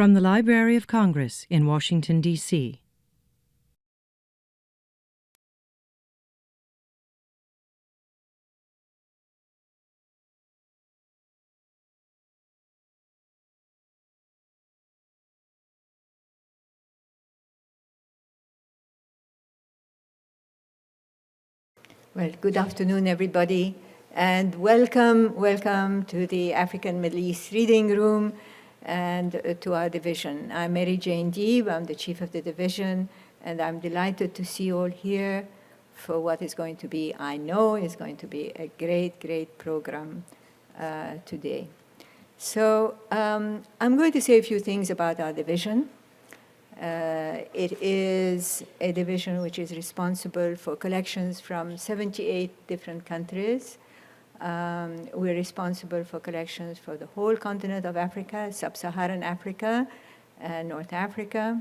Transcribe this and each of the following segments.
From the Library of Congress in Washington, D.C. Well, good afternoon, everybody, and welcome to the African Middle East Reading Room and to our division. I'm Mary Jane Deeb, I'm the chief of the division, and I'm delighted to see you all here for what is going to be, I know, is going to be a great program today. So I'm going to say a few things about our division. It is a division which is responsible for collections from 78 different countries. We're responsible for collections for the whole continent of Africa, sub-Saharan Africa, North Africa,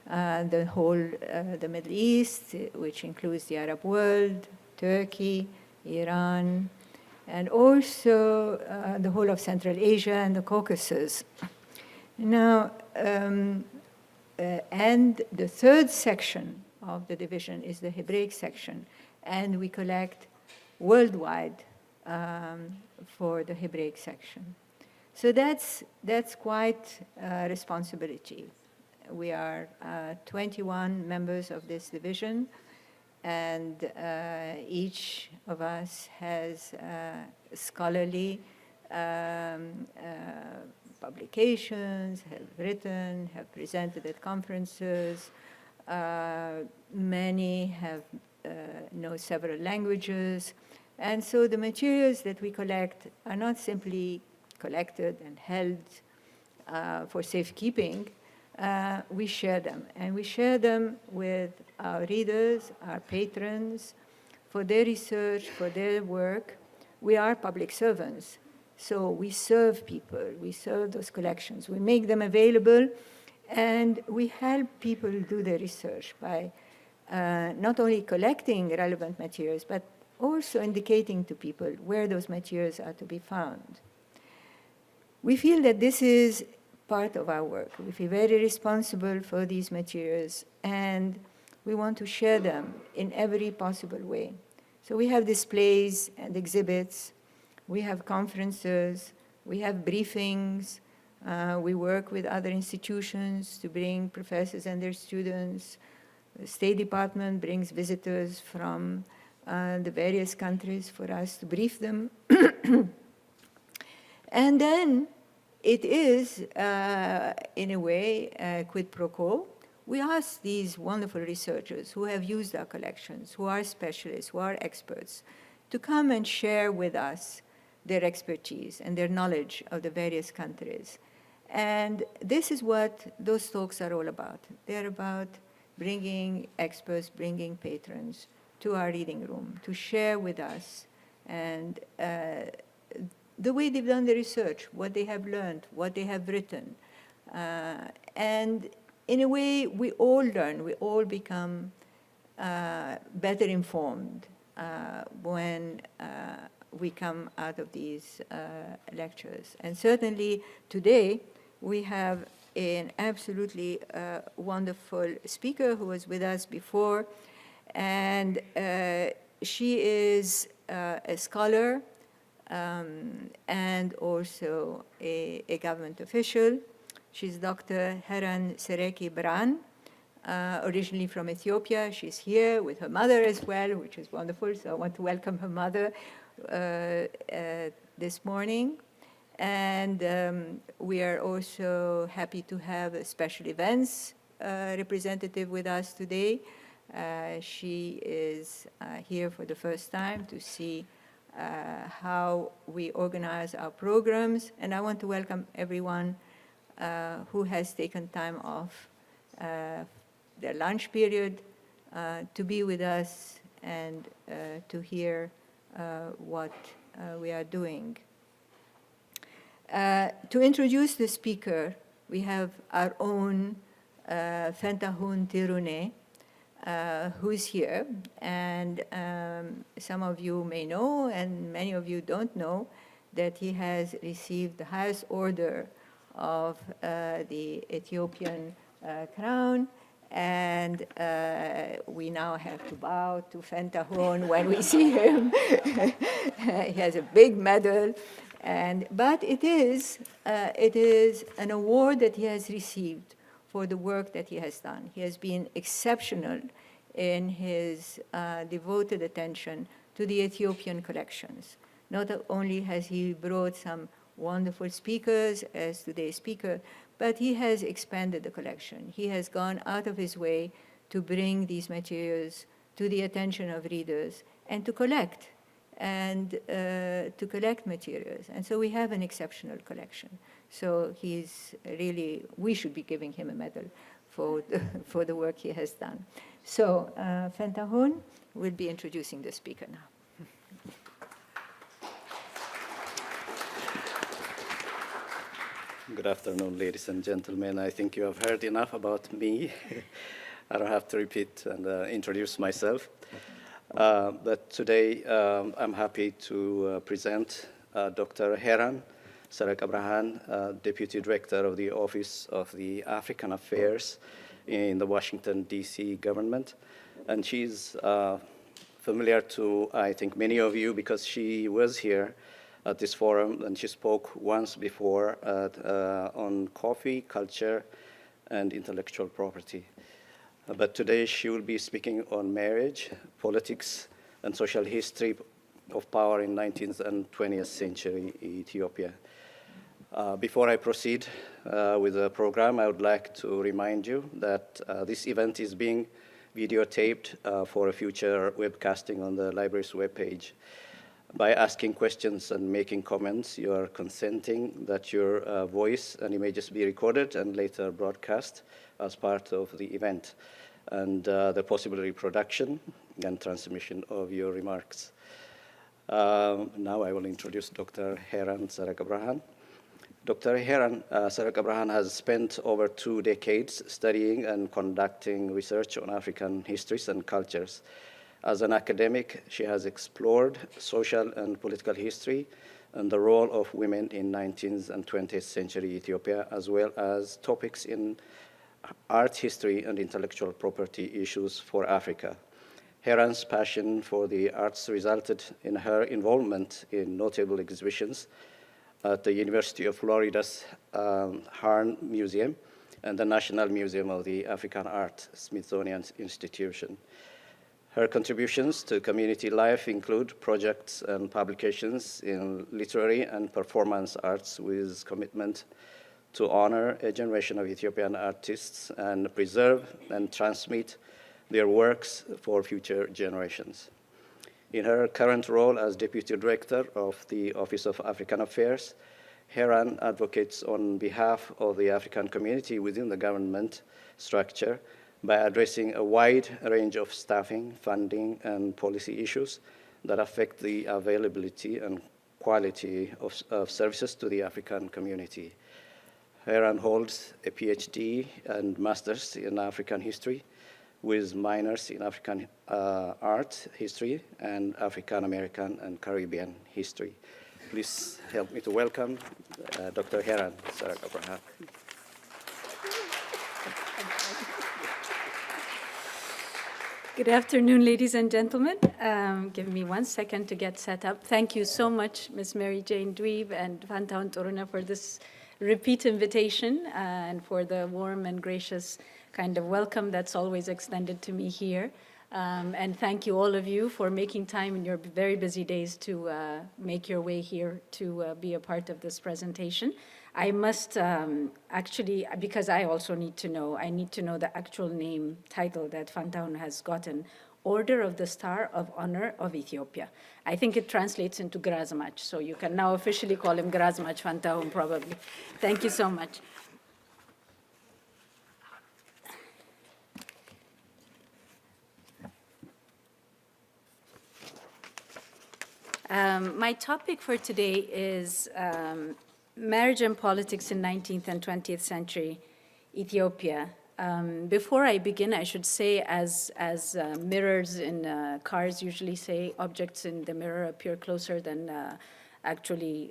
the Middle East, which includes the Arab world, Turkey, Iran, and also the whole of Central Asia and the Caucasus. Now, and the third section of the division is the Hebraic section, and we collect worldwide for the Hebraic section. So that's quite a responsibility. We are 21 members of this division, and each of us has scholarly publications, have written, have presented at conferences. Many have know several languages. And so the materials that we collect are not simply collected and held for safekeeping. We share them, and we share them with our readers, our patrons, for their research, for their work. We are public servants. So we serve people, we serve those collections, we make them available, and we help people do their research by not only collecting relevant materials, but also indicating to people where those materials are to be found. We feel that this is part of our work. We feel very responsible for these materials, and we want to share them in every possible way. So we have displays and exhibits. We have conferences, we have briefings, we work with other institutions to bring professors and their students. The State Department brings visitors from the various countries for us to brief them. And then it is, in a way, quid pro quo. We ask these wonderful researchers who have used our collections, who are specialists, who are experts, to come and share with us their expertise and their knowledge of the various countries. And this is what those talks are all about. They're about bringing experts, bringing patrons to our reading room to share with us and the way they've done the research, what they have learned, what they have written. And in a way, we all learn, we all become better informed when we come out of these lectures. And certainly today, we have an absolutely wonderful speaker who was with us before. And she is a scholar and also a government official. She's Dr. Heran Sereke-Brhan, originally from Ethiopia. She's here with her mother as well, which is wonderful. So I want to welcome her mother this morning. And we are also happy to have a special events representative with us today. She is here for the first time to see how we organize our programs. And I want to welcome everyone who has taken time off their lunch period to be with us and to hear what we are doing. To introduce the speaker, we have our own Fentahun Tirune, who's here. And some of you may know, and many of you don't know, that he has received the highest order of the Ethiopian crown. And we now have to bow to Fentahun when we see him. He has a big medal. But it is an award that he has received for the work that he has done. He has been exceptional in his devoted attention to the Ethiopian collections. Not only has he brought some wonderful speakers as today's speaker, but he has expanded the collection. He has gone out of his way to bring these materials to the attention of readers and to collect materials. And so we have an exceptional collection. So he's really, we should be giving him a medal for the work he has done. So Fentahun will be introducing the speaker now. Good afternoon, ladies and gentlemen. I think you have heard enough about me. I don't have to repeat and introduce myself. But today I'm happy to present Dr. Heran Sereke-Brhan, Deputy Director of the Office of the African Affairs in the Washington, D.C. government. And she's familiar to, I think, many of you because she was here at this forum, and she spoke once before on coffee, culture, and intellectual property. But today she will be speaking on marriage, politics, and social history of power in 19th and 20th century Ethiopia. Before I proceed with the program, I would like to remind you that this event is being videotaped for a future webcasting on the library's webpage. By asking questions and making comments, you are consenting that your voice and images be recorded and later broadcast as part of the event, and the possible reproduction and transmission of your remarks. Now I will introduce Dr. Heran Sereke-Brhan. Dr. Heran Sereke-Brhan has spent over 2 decades studying and conducting research on African histories and cultures. As an academic, she has explored social and political history and the role of women in 19th and 20th century Ethiopia, as well as topics in art history and intellectual property issues for Africa. Heran's passion for the arts resulted in her involvement in notable exhibitions at the University of Florida's Heran Museum and the National Museum of the African Art, Smithsonian Institution. Her contributions to community life include projects and publications in literary and performance arts with commitment to honor a generation of Ethiopian artists and preserve and transmit their works for future generations. In her current role as Deputy Director of the Office of African Affairs, Heran advocates on behalf of the African community within the government structure by addressing a wide range of staffing, funding, and policy issues that affect the availability and quality of services to the African community. Heran holds a PhD and master's in African history with minors in African art history and African American and Caribbean history. Please help me to welcome Dr. Heran Sereke-Brhan. Good afternoon, ladies and gentlemen. Give me 1 second to get set up. Thank you so much, Ms. Mary Jane Dweeb and Fentahun Toruna, for this repeat invitation and for the warm and gracious kind of welcome that's always extended to me here. And thank you, all of you, for making time in your very busy days to make your way here to be a part of this presentation. I must actually, because I also need to know the actual name title that Fentahun has gotten, Order of the Star of Honor of Ethiopia. I think it translates into Grazmach, so you can now officially call him Grazmach Fentahun, probably. Thank you so much. My topic for today is marriage and politics in 19th and 20th century Ethiopia. Before I begin, I should say, as mirrors in cars usually say, objects in the mirror appear closer than actually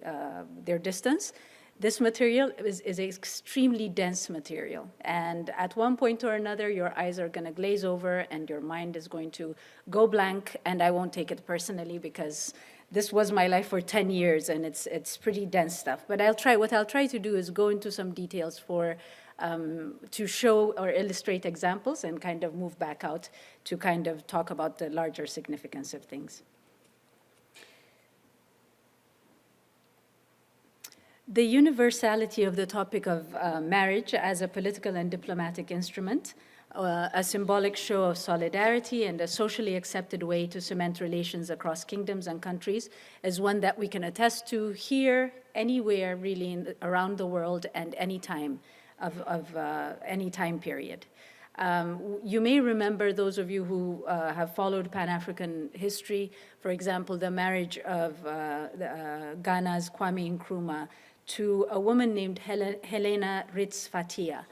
their distance. This material is an extremely dense material. And at one point or another, your eyes are going to glaze over and your mind is going to go blank. And I won't take it personally because this was my life for 10 years and it's pretty dense stuff. But what I'll try to do is go into some details to show or illustrate examples and kind of move back out to kind of talk about the larger significance of things. The universality of the topic of marriage as a political and diplomatic instrument, a symbolic show of solidarity and a socially accepted way to cement relations across kingdoms and countries is one that we can attest to here, anywhere really around the world and any time of any time period. You may remember, those of you who have followed Pan-African history, for example, the marriage of Ghana's Kwame Nkrumah to a woman named Helena Ritz Fatia.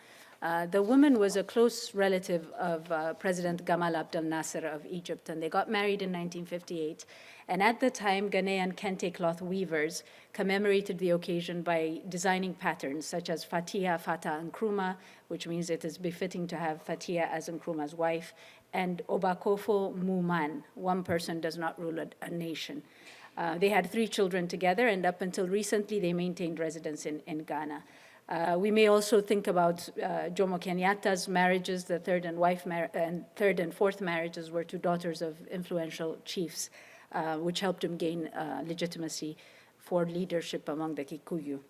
The woman was a close relative of President Gamal Abdel Nasser of Egypt, and they got married in 1958. And at the time, Ghanaian kente cloth weavers commemorated the occasion by designing patterns such as Fatia, Fata, Nkrumah, which means it is befitting to have Fatia as Nkrumah's wife, and Obakofo Muman, one person does not rule a nation. They had 3 children together, and up until recently, they maintained residence in Ghana. We may also think about Jomo Kenyatta's marriages. The third and fourth marriages were to daughters of influential chiefs, which helped him gain legitimacy for leadership among the Kikuyu.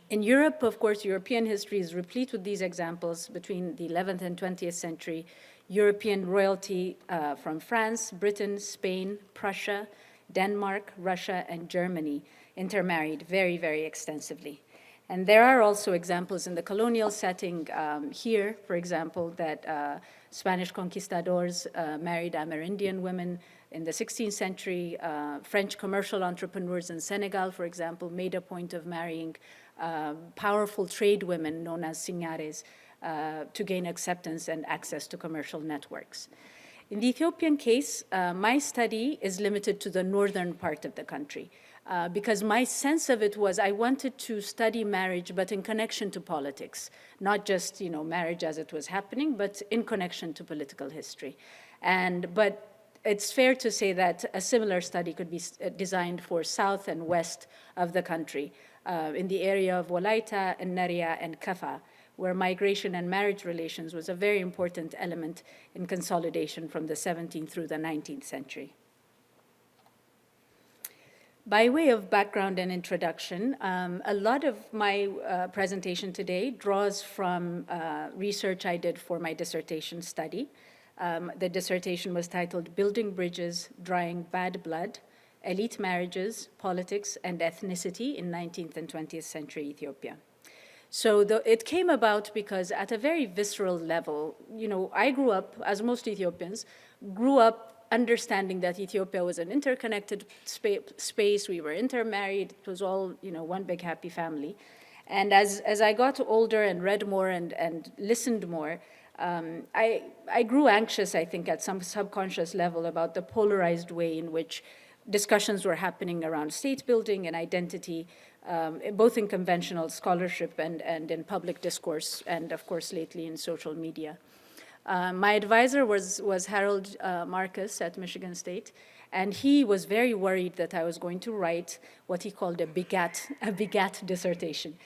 In Europe, of course, European history is replete with these examples between the 11th and 20th century. European royalty from France, Britain, Spain, Prussia, Denmark, Russia, and Germany intermarried very, very extensively. And there are also examples in the colonial setting here, for example, that Spanish conquistadors married Amerindian women in the 16th century. French commercial entrepreneurs in Senegal, for example, made a point of marrying powerful trade women known as signares to gain acceptance and access to commercial networks. In the Ethiopian case, my study is limited to the northern part of the country because my sense of it was I wanted to study marriage, but in connection to politics, not just marriage as it was happening, but in connection to political history. But it's fair to say that a similar study could be designed for south and west of the country, in the area of Wolaita and Naria and Kafa, where migration and marriage relations was a very important element in consolidation from the 17th through the 19th century. By way of background and introduction, a lot of my presentation today draws from research I did for my dissertation study. The dissertation was titled Building Bridges, Drying Bad Blood, Elite Marriages, Politics, and Ethnicity in 19th and 20th Century Ethiopia. So it came about because at a very visceral level, I grew up, as most Ethiopians, grew up understanding that Ethiopia was an interconnected space. We were intermarried. It was all, one big happy family. And as I got older and read more and listened more, I grew anxious, I think, at some subconscious level about the polarized way in which discussions were happening around state building and identity, both in conventional scholarship and in public discourse, and of course lately in social media. My advisor was Harold Marcus at Michigan State, and he was very worried that I was going to write what he called a begat dissertation,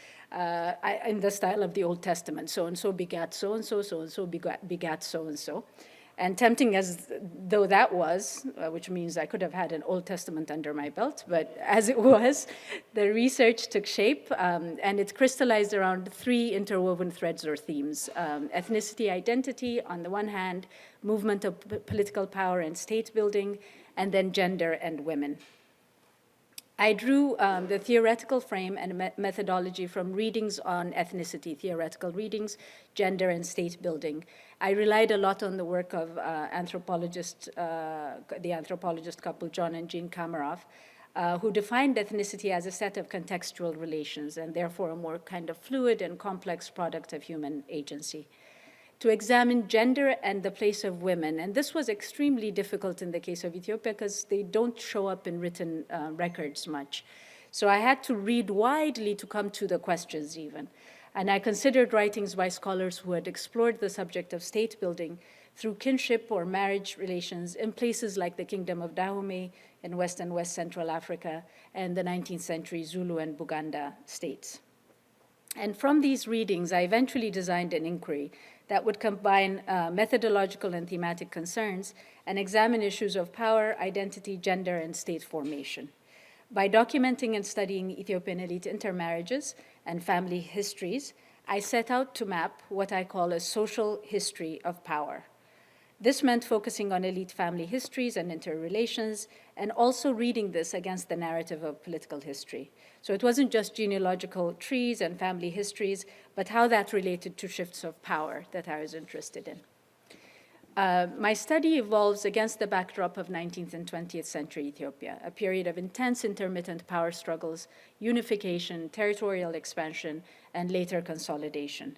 in the style of the Old Testament. So-and-so begat so-and-so, so-and-so begat so-and-so. And tempting as though that was, which means I could have had an Old Testament under my belt, but as it was, the research took shape, and it crystallized around 3 interwoven threads or themes: ethnicity, identity on the one hand, movement of political power and state building, and then gender and women. I drew the theoretical frame and methodology from readings on ethnicity, theoretical readings, gender, and state building. I relied a lot on the work of the anthropologist couple, John and Jean Kamaroff, who defined ethnicity as a set of contextual relations and therefore a more kind of fluid and complex product of human agency. To examine gender and the place of women. And this was extremely difficult in the case of Ethiopia because they don't show up in written records much. So I had to read widely to come to the questions even. And I considered writings by scholars who had explored the subject of state building through kinship or marriage relations in places like the Kingdom of Dahomey in West and West Central Africa and the 19th century Zulu and Buganda states. And from these readings, I eventually designed an inquiry that would combine methodological and thematic concerns and examine issues of power, identity, gender, and state formation. By documenting and studying Ethiopian elite intermarriages and family histories, I set out to map what I call a social history of power. This meant focusing on elite family histories and interrelations, and also reading this against the narrative of political history. So it wasn't just genealogical trees and family histories, but how that related to shifts of power that I was interested in. My study evolves against the backdrop of 19th and 20th century Ethiopia, a period of intense intermittent power struggles, unification, territorial expansion, and later consolidation.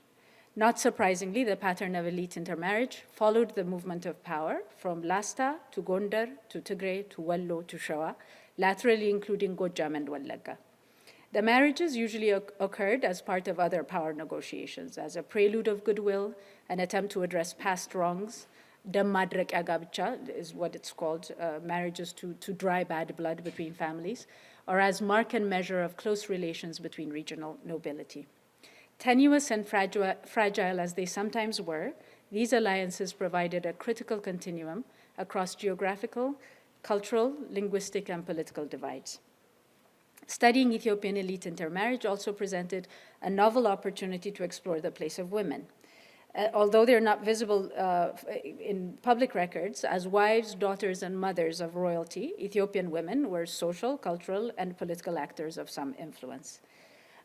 Not surprisingly, the pattern of elite intermarriage followed the movement of power from Lasta to Gondar to Tigray to Wallo to Shawa, laterally including Gojam and Wallagga. The marriages usually occurred as part of other power negotiations, as a prelude of goodwill, an attempt to address past wrongs. Dam madreqiya gaብcha is what it's called, marriages to dry bad blood between families, or as mark and measure of close relations between regional nobility. Tenuous and fragile as they sometimes were, these alliances provided a critical continuum across geographical, cultural, linguistic, and political divides. Studying Ethiopian elite intermarriage also presented a novel opportunity to explore the place of women. Although they're not visible in public records, as wives, daughters, and mothers of royalty, Ethiopian women were social, cultural, and political actors of some influence.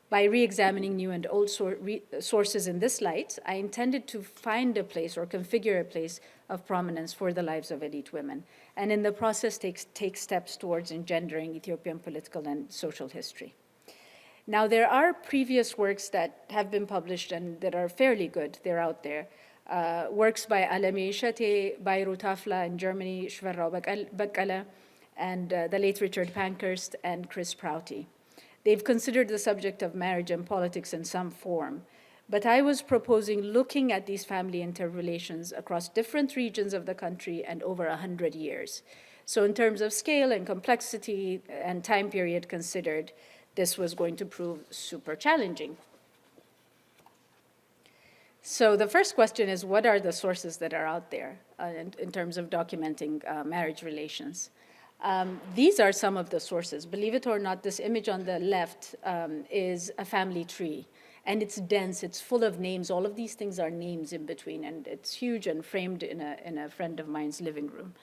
By re-examining new and old sources in this light, I intended to find a place or configure a place of prominence for the lives of elite women, and in the process take steps towards engendering Ethiopian political and social history. Now, there are previous works that have been published and that are fairly good. They're out there. Works by Alami Shate, Bayru Tafla in Germany, Shverrao Bakkala, and the late Richard Pankhurst and Chris Prouty. They've considered the subject of marriage and politics in some form. But I was proposing looking at these family interrelations across different regions of the country and over 100 years. So in terms of scale and complexity and time period considered, this was going to prove super challenging. So the first question is, what are the sources that are out there in terms of documenting marriage relations? These are some of the sources. Believe it or not, this image on the left is a family tree. And it's dense, it's full of names. All of these things are names in between, and it's huge and framed in a friend of mine's living room.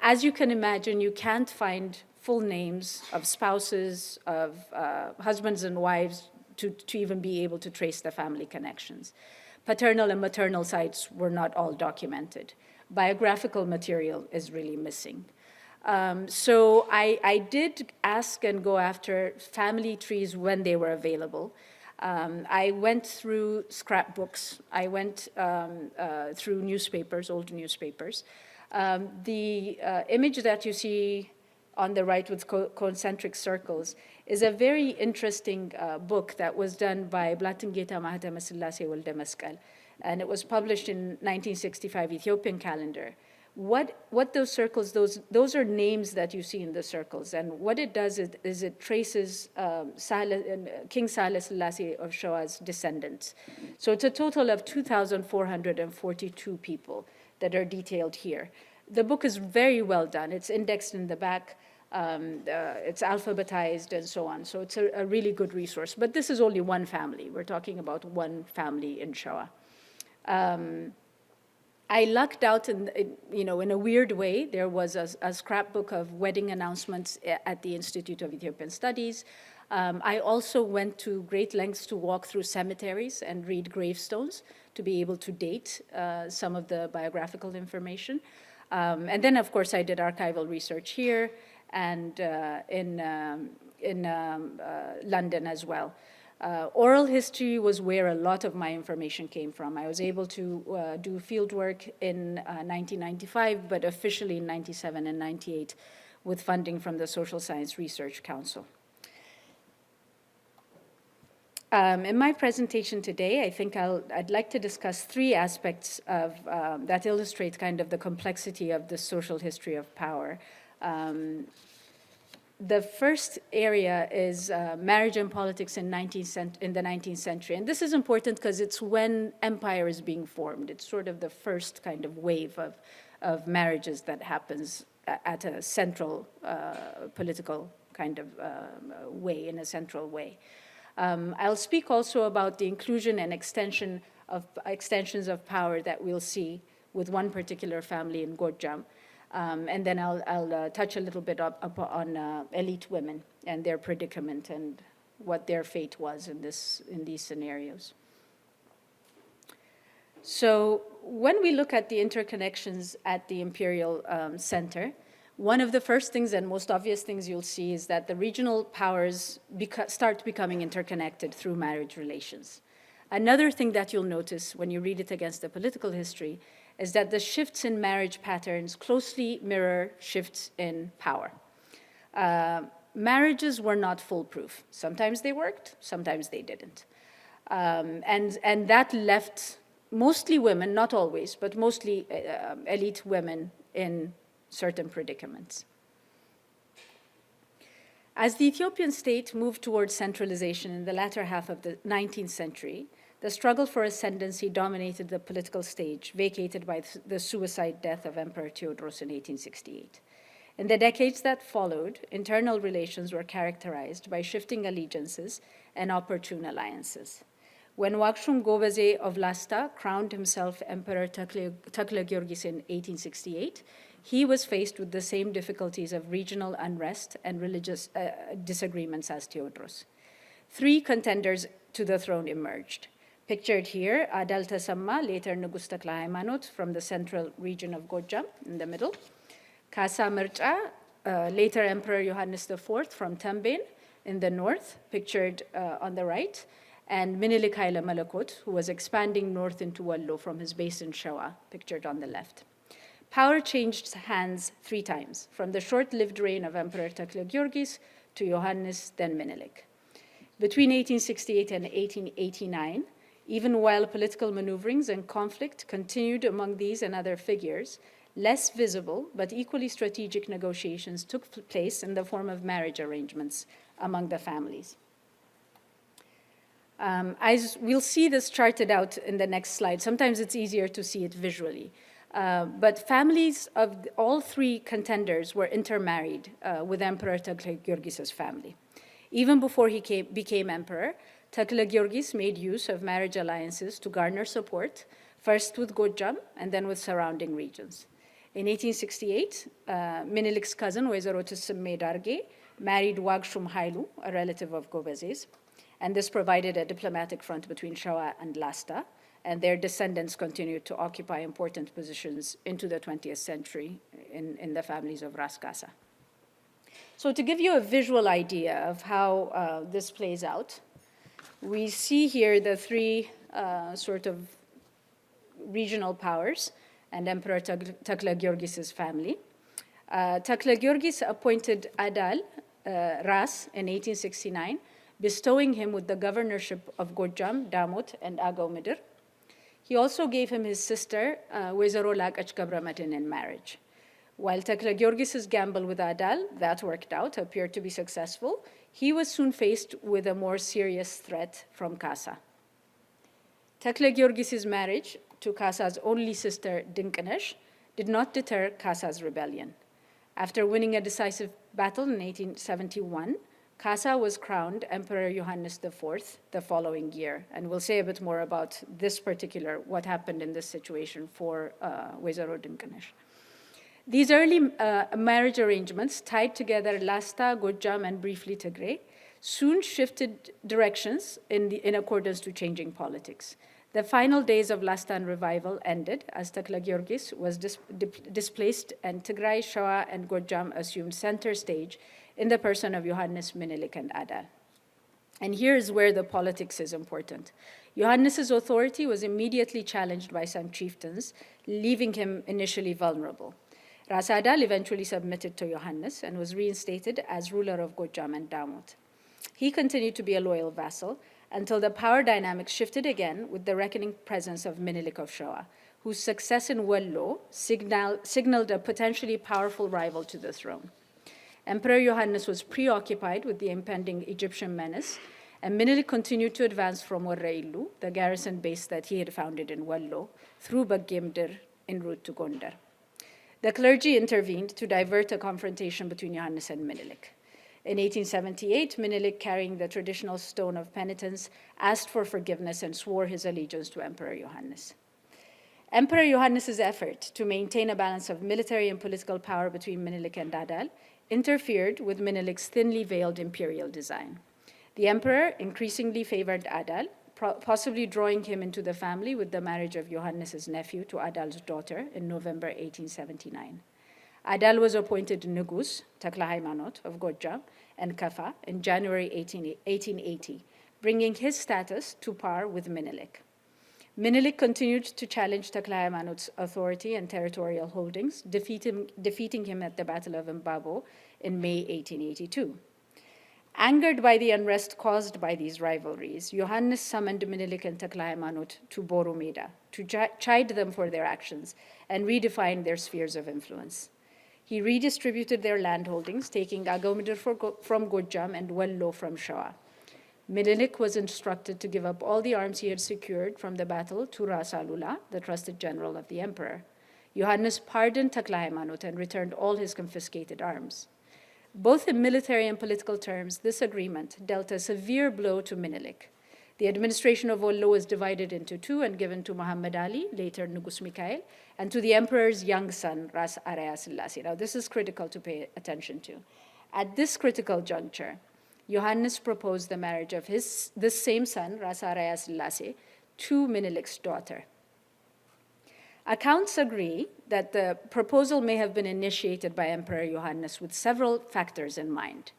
As you can imagine, you can't find full names of spouses, of husbands and wives to even be able to trace the family connections. Paternal and maternal sides were not all documented. Biographical material is really missing. So I did ask and go after family trees when they were available. I went through scrapbooks. I went through newspapers, old newspapers. The image that you see on the right with concentric circles is a very interesting book that was done by Blatengeta Mahatma Sillasse Walde Mesqal, and it was published in 1965 Ethiopian calendar. What those circles, those are names that you see in the circles, and what it does is it traces King Sahle Selassie of Shawa's descendants. So it's a total of 2,442 people that are detailed here. The book is very well done. It's indexed in the back. It's alphabetized and so on. So it's a really good resource. But this is only one family. We're talking about one family in Shawa. I lucked out in a weird way. There was a scrapbook of wedding announcements at the Institute of Ethiopian Studies. I also went to great lengths to walk through cemeteries and read gravestones to be able to date some of the biographical information. And then, of course, I did archival research here and in London as well. Oral history was where a lot of my information came from. I was able to do field work in 1995, but officially in 97 and 98 with funding from the Social Science Research Council. In my presentation today, I think I'd like to discuss three aspects of, that illustrate kind of the complexity of the social history of power. The first area is marriage and politics in the 19th century. And this is important because it's when empire is being formed. It's sort of the first kind of wave of marriages that happens at a central political kind of way, in a central way. I'll speak also about the inclusion and extensions of power that we'll see with one particular family in Gojam. And then I'll touch a little bit on elite women and their predicament and what their fate was in these scenarios. So when we look at the interconnections at the Imperial Center, one of the first things and most obvious things you'll see is that the regional powers start becoming interconnected through marriage relations. Another thing that you'll notice when you read it against the political history is that the shifts in marriage patterns closely mirror shifts in power. Marriages were not foolproof. Sometimes they worked, sometimes they didn't. And that left mostly women, not always, but mostly elite women in certain predicaments. As the Ethiopian state moved towards centralization in the latter half of the 19th century, the struggle for ascendancy dominated the political stage, vacated by the suicide death of Emperor Theodros in 1868. In the decades that followed, internal relations were characterized by shifting allegiances and opportune alliances. When Wakshum Gobeze of Lasta crowned himself Emperor Takle Giorgis in 1868, he was faced with the same difficulties of regional unrest and religious disagreements as Theodros. Three contenders to the throne emerged. Pictured here, Adal Tasamma, later Nugus Takla Haymanot, from the central region of Gojam, in the middle. Kasa Mircha, later Emperor Yohannes IV from Tamben, in the north, pictured on the right. And Minilik Haile Malakot, who was expanding north into Wallo from his base in Shawa, pictured on the left. Power changed hands 3 times, from the short-lived reign of Emperor Takle Giorgis to Yohannes, then Minilik. Between 1868 and 1889, even while political maneuverings and conflict continued among these and other figures, less visible but equally strategic negotiations took place in the form of marriage arrangements among the families. We'll see this charted out in the next slide. Sometimes it's easier to see it visually. But families of all 3 contenders were intermarried with Emperor Takle Giorgis's family. Even before he became emperor, Takle Giorgis made use of marriage alliances to garner support, first with Gojam and then with surrounding regions. In 1868, Minilik's cousin, Wezero Tisimme Darge, married Wagshum Hailu, a relative of Gobeze's, and this provided a diplomatic front between Shawa and Lasta, and their descendants continued to occupy important positions into the 20th century in the families of Ras Kasa. So to give you a visual idea of how this plays out, we see here the 3 sort of regional powers and Emperor Takle Giorgis's family. Takle Giorgis appointed Adal Ras in 1869, bestowing him with the governorship of Gojam, Damot, and Agao Midir. He also gave him his sister, Wezero Laqach Gabramatin, in marriage. While Takle Giorgis's gamble with Adal, that worked out, appeared to be successful, he was soon faced with a more serious threat from Kasa. Takle Giorgis's marriage to Kasa's only sister, Dinkanesh, did not deter Kasa's rebellion. After winning a decisive battle in 1871, Kasa was crowned Emperor Yohannes IV the following year, and we'll say a bit more about this particular, what happened in this situation for Wezero Dinkanesh. These early marriage arrangements tied together Lasta, Gojam, and briefly Tigray, soon shifted directions in accordance to changing politics. The final days of Lastan revival ended as Takle Giorgis was displaced, and Tigray, Shawa, and Gojam assumed center stage in the person of Yohannes, Minilik, and Adal. And here's where the politics is important. Yohannes's authority was immediately challenged by some chieftains, leaving him initially vulnerable. Ras Adal eventually submitted to Yohannes and was reinstated as ruler of Gojam and Damot. He continued to be a loyal vassal, until the power dynamics shifted again with the reckoning presence of Minilik of Shoa, whose success in Wallo signaled a potentially powerful rival to the throne. Emperor Yohannes was preoccupied with the impending Egyptian menace, and Minilik continued to advance from Warrailu, the garrison base that he had founded in Wallo, through Bagimdir en route to Gondar. The clergy intervened to divert a confrontation between Yohannes and Minilik. In 1878, Minilik, carrying the traditional stone of penitence, asked for forgiveness and swore his allegiance to Emperor Yohannes. Emperor Yohannes's effort to maintain a balance of military and political power between Minilik and Adal interfered with Minilik's thinly veiled imperial design. The emperor increasingly favored Adal, possibly drawing him into the family with the marriage of Yohannes's nephew to Adal's daughter in November 1879. Adal was appointed Nugus, Takla Haymanot of Godja and Kafa in January 1880, bringing his status to par with Minilik. Minilik continued to challenge Takla Haymanot's authority and territorial holdings, defeating him at the Battle of Mbabo in May 1882. Angered by the unrest caused by these rivalries, Yohannes summoned Minilik and Takla Haymanot to Boromeda to chide them for their actions and redefine their spheres of influence. He redistributed their landholdings, taking Agomeder from Gojam and Wallo from Shoa. Minilik was instructed to give up all the arms he had secured from the battle to Ras Alula, the trusted general of the emperor. Yohannes pardoned Takla Haymanot and returned all his confiscated arms. Both in military and political terms, this agreement dealt a severe blow to Minilik. The administration of Wallo was divided into two and given to Muhammad Ali, later Nugus Mikhail, and to the emperor's young son, Ras Araya Selassie. Now, this is critical to pay attention to. At this critical juncture, Yohannes proposed the marriage of this same son, Ras Araya Selassie, to Minilik's daughter. Accounts agree that the proposal may have been initiated by Emperor Yohannes with several factors in mind.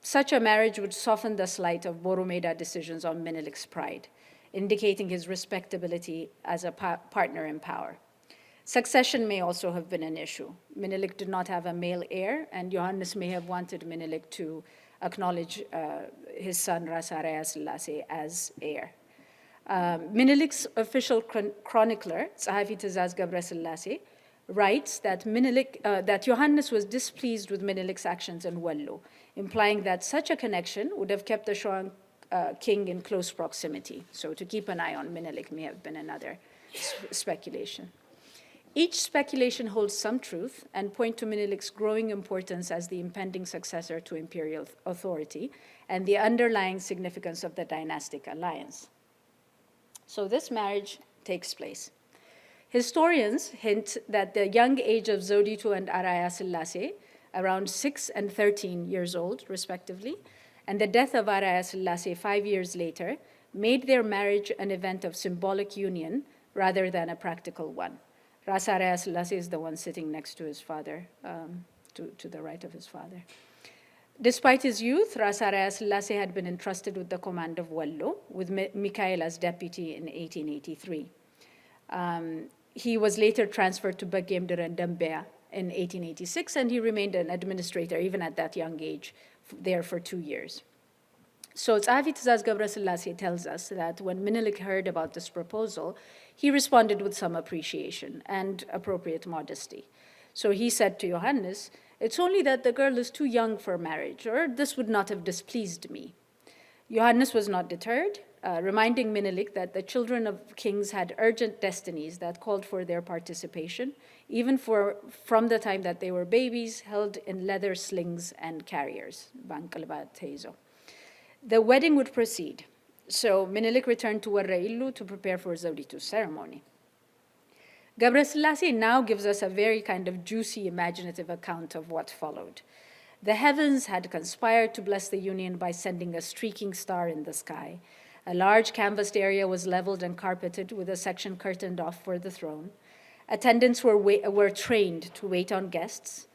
Such a marriage would soften the slight of Boromeda decisions on Minilik's pride, indicating his respectability as a partner in power. Succession may also have been an issue. Minilik did not have a male heir, and Yohannes may have wanted Minilik to acknowledge his son Ras Araya Selassie as heir. Minilik's official chronicler, Tsahafi Tizaz Gabre Selassie, writes that Yohannes was displeased with Minilik's actions in Wallo, implying that such a connection would have kept the Shoan king in close proximity. So to keep an eye on Minilik may have been another speculation. Each speculation holds some truth and point to Minilik's growing importance as the impending successor to imperial authority and the underlying significance of the dynastic alliance. So this marriage takes place. Historians hint that the young age of Zewditu and Araya Selassie, around 6 and 13 years old, respectively, and the death of Araya Selassie 5 years later, made their marriage an event of symbolic union rather than a practical one. Ras Araya Selassie is the one sitting next to his father, to the right of his father. Despite his youth, Ras Araya Selassie had been entrusted with the command of Wallo, with Mikhail as deputy in 1883. He was later transferred to Bagimdir and Dambea in 1886, and he remained an administrator, even at that young age, there for 2 years. So Tsahafi Tizaz Gabre Selassie tells us that when Minilik heard about this proposal, he responded with some appreciation and appropriate modesty. So he said to Yohannes, "It's only that the girl is too young for marriage, or this would not have displeased me." Yohannes was not deterred, reminding Minilik that the children of kings had urgent destinies that called for their participation, even from the time that they were babies, held in leather slings and carriers. The wedding would proceed, so Minilik returned to Warrailu to prepare for Zewditu's ceremony. Gabre Selassie now gives us a very kind of juicy, imaginative account of what followed. The heavens had conspired to bless the union by sending a streaking star in the sky. A large canvassed area was leveled and carpeted with a section curtained off for the throne. Attendants were trained to wait on guests.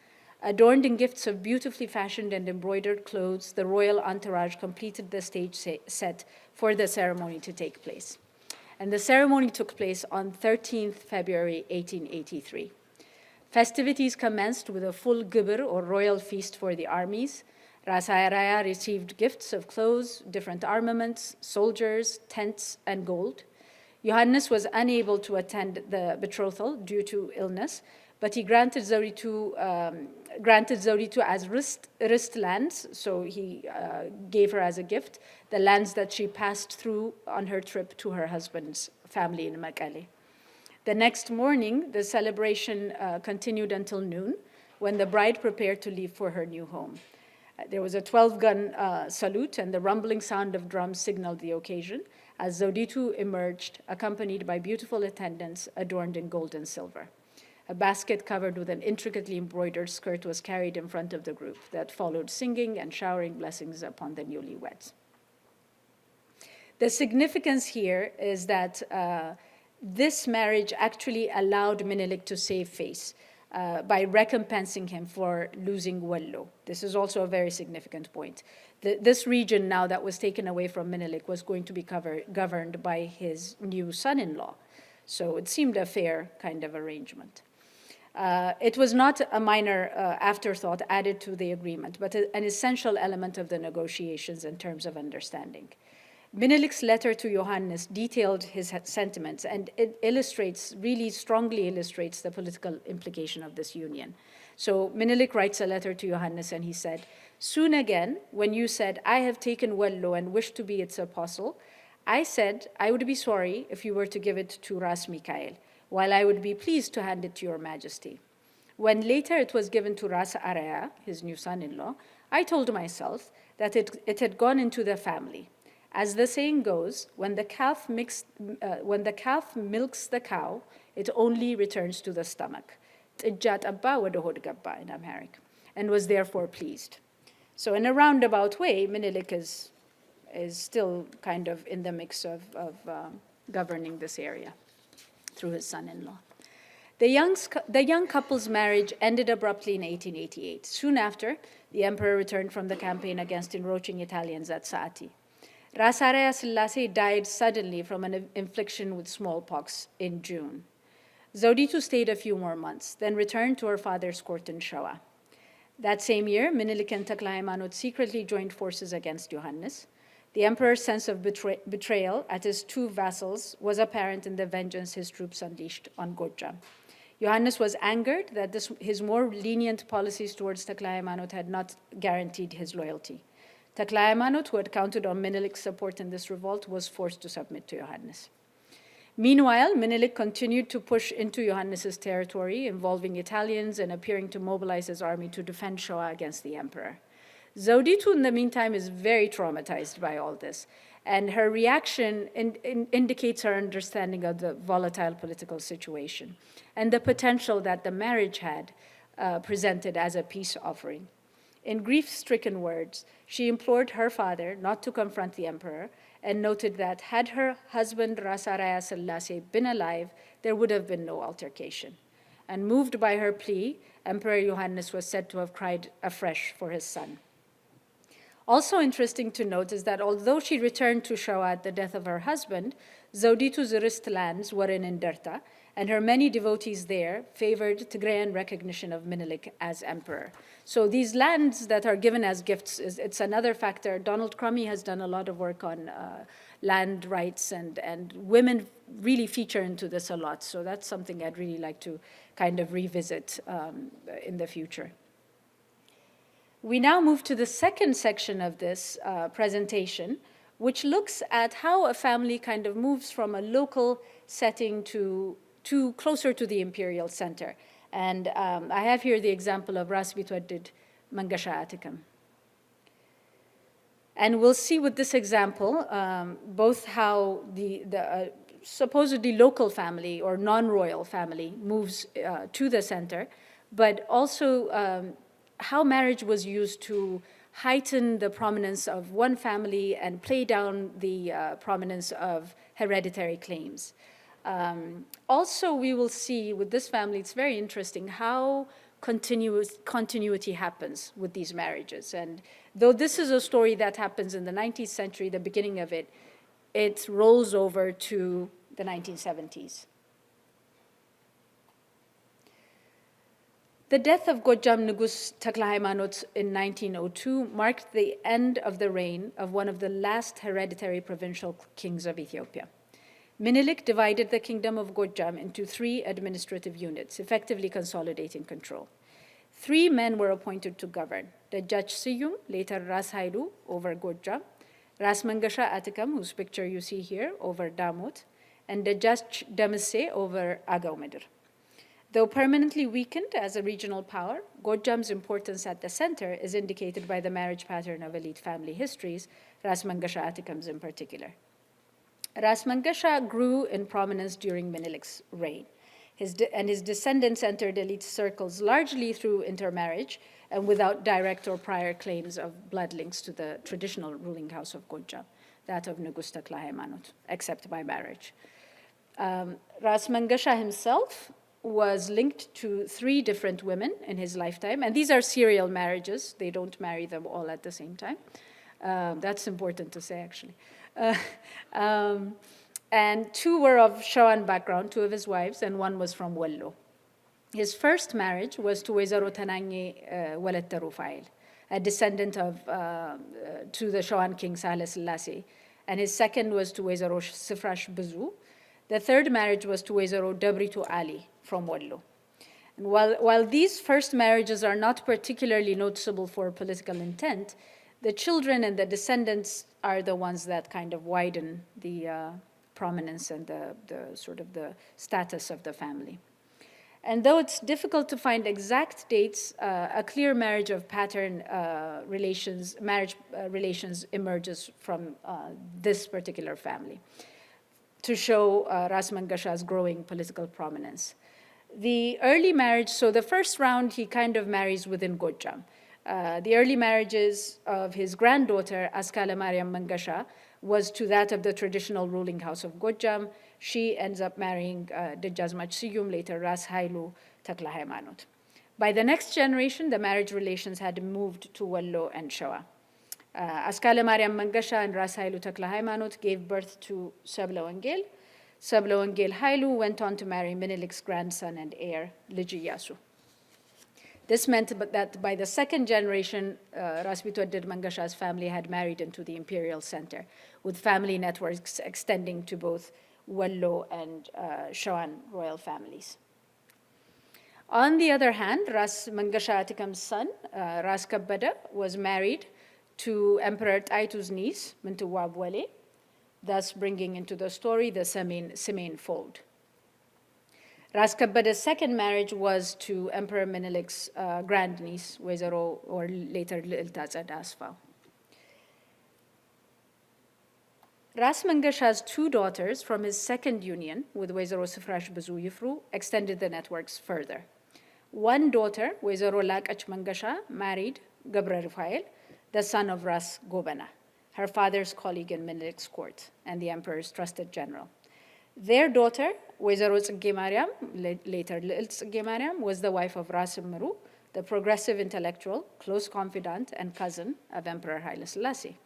Adorned in gifts of beautifully fashioned and embroidered clothes, the royal entourage completed the stage set for the ceremony to take place. And the ceremony took place on 13th February 1883. Festivities commenced with a full gibr, or royal feast for the armies, Ras Araya received gifts of clothes, different armaments, soldiers, tents, and gold. Johannes was unable to attend the betrothal due to illness, but he granted Zoritu as wrist lands, so he gave her as a gift the lands that she passed through on her trip to her husband's family in Mekelle. The next morning, the celebration continued until noon, when the bride prepared to leave for her new home. There was a 12-gun salute, and the rumbling sound of drums signaled the occasion as Zewditu emerged, accompanied by beautiful attendants adorned in gold and silver. A basket covered with an intricately embroidered skirt was carried in front of the group that followed singing and showering blessings upon the newlyweds. The significance here is that this marriage actually allowed Menelik to save face by recompensing him for losing Wello. This is also a very significant point. This region now that was taken away from Menelik was going to be governed by his new son-in-law. So it seemed a fair kind of arrangement. It was not a minor afterthought added to the agreement, but an essential element of the negotiations in terms of understanding. Menelik's letter to Johannes detailed his sentiments, and it really strongly illustrates the political implication of this union. So Menelik writes a letter to Johannes, and he said, "Soon again, when you said, 'I have taken Wello and wish to be its apostle,' I said I would be sorry if you were to give it to Ras Mikael, while I would be pleased to hand it to your majesty. When later it was given to Ras Araya, his new son-in-law, I told myself that it had gone into the family. As the saying goes, when the calf milks the cow, it only returns to the stomach. ጥጃ ጠባ ወደ ሆድ ገባ in Amharic, and was therefore pleased." So in a roundabout way, Menelik is still kind of in the mix of governing this area through his son-in-law. The young couple's marriage ended abruptly in 1888. Soon after, the emperor returned from the campaign against encroaching Italians at Saati. Ras Araya Selassie died suddenly from an infliction with smallpox in June. Zewditu stayed a few more months, then returned to her father's court in Shawa. That same year, Menelik and Takla Hayimanot secretly joined forces against Johannes. The emperor's sense of betrayal at his two vassals was apparent in the vengeance his troops unleashed on Gojam. Johannes was angered that his more lenient policies towards Takla Hayimanot had not guaranteed his loyalty. Takla Hayimanot, who had counted on Menelik's support in this revolt, was forced to submit to Johannes. Meanwhile, Menelik continued to push into Johannes's territory, involving Italians and appearing to mobilize his army to defend Shoa against the emperor. Zewditu, in the meantime, is very traumatized by all this, and her reaction indicates her understanding of the volatile political situation and the potential that the marriage had presented as a peace offering. In grief-stricken words, she implored her father not to confront the emperor and noted that had her husband Ras Araya Selassie been alive, there would have been no altercation. And moved by her plea, Emperor Johannes was said to have cried afresh for his son. Also interesting to note is that although she returned to Shawa at the death of her husband, Zewditu's wrist lands were in Inderta, and her many devotees there favored Tigrayan recognition of Menelik as emperor. So these lands that are given as gifts, it's another factor. Donald Crummy has done a lot of work on land rights, and women really feature into this a lot. So that's something I'd really like to kind of revisit in the future. We now move to the second section of this presentation, which looks at how a family kind of moves from a local setting to closer to the imperial center. And I have here the example of Ras Bitwaddid Mangasha Atikam. And we'll see with this example both how the supposedly local family or non-royal family moves to the center, but also how marriage was used to heighten the prominence of one family and play down the prominence of hereditary claims. Also, we will see with this family, it's very interesting how continuity happens with these marriages. And though this is a story that happens in the 19th century, the beginning of it, it rolls over to the 1970s. The death of Gojam Nugus Takla Haymanot in 1902 marked the end of the reign of one of the last hereditary provincial kings of Ethiopia. Minilik divided the kingdom of Gojam into 3 administrative units, effectively consolidating control. 3 men were appointed to govern: Dejach Siyum, later Ras Hailu, over Gojam; Ras Mangasha Atikam, whose picture you see here, over Damot; and Dejach Demise over Agaw Midr. Though permanently weakened as a regional power, Gojam's importance at the center is indicated by the marriage pattern of elite family histories, Ras Mangasha Atikam's in particular. Ras Mangasha grew in prominence during Minilik's reign. His descendants entered elite circles largely through intermarriage and without direct or prior claims of blood links to the traditional ruling house of Gojam, that of Nugus Takla Haymanot, except by marriage. Ras Mangasha himself was linked to 3 different women in his lifetime, and these are serial marriages. They don't marry them all at the same time. That's important to say, actually. And 2 were of Shawan background, 2 of his wives, and 1 was from Wallo. His first marriage was to Wezaro Tananye Walette Rufail, a descendant of to the Shawan king Sahle Selassie, and his second was to Wezaro Sifrash Bizu. The third marriage was to Wezaro Dabritu Ali from Wallo. And while these first marriages are not particularly noticeable for political intent, the children and the descendants are the ones that kind of widen the prominence and the sort of the status of the family. And though it's difficult to find exact dates, a clear marriage of pattern marriage relations emerges from this particular family to show Ras Mangasha's growing political prominence. The early marriage, so the first round, he kind of marries within Gojam. The early marriages of his granddaughter, Askala Mariam Mangasha, was to that of the traditional ruling house of Gojam. She ends up marrying Dejazmach Siyum, later Ras Hailu Takla Haymanot. By the next generation, the marriage relations had moved to Wallo and Shawa. Askala Mariam Mangasha and Ras Hailu Takla Haymanot gave birth to Sabla Wangel. Sabla Wangel Hailu went on to marry Minilik's grandson and heir, Liji Yasu. This meant that by the second generation, Ras Bitwaddid Mangasha's family had married into the Imperial center, with family networks extending to both Wallo and Shawan royal families. On the other hand, Ras Mangasha Atikam's son, Ras Kabbada, was married to Emperor Taitu's niece, Mintuwab Wale, thus bringing into the story the Semain fold. Ras Kabbada's second marriage was to Emperor Minilik's grandniece, Wezaro, or later Liltazad Asfau. Ras Mangasha's 2 daughters from his second union with Wezaro Sifrash Bizu Yifru extended the networks further. One daughter, Wezaro Lakach Mangasha, married Gabra Rufail, the son of Ras Gobana, her father's colleague in Minilik's court and the emperor's trusted general. Their daughter, Wezaro Tsege Mariam, later Lil Tsege Mariam, was the wife of Ras Imru, the progressive intellectual, close confidant, and cousin of Emperor Haile Selassie.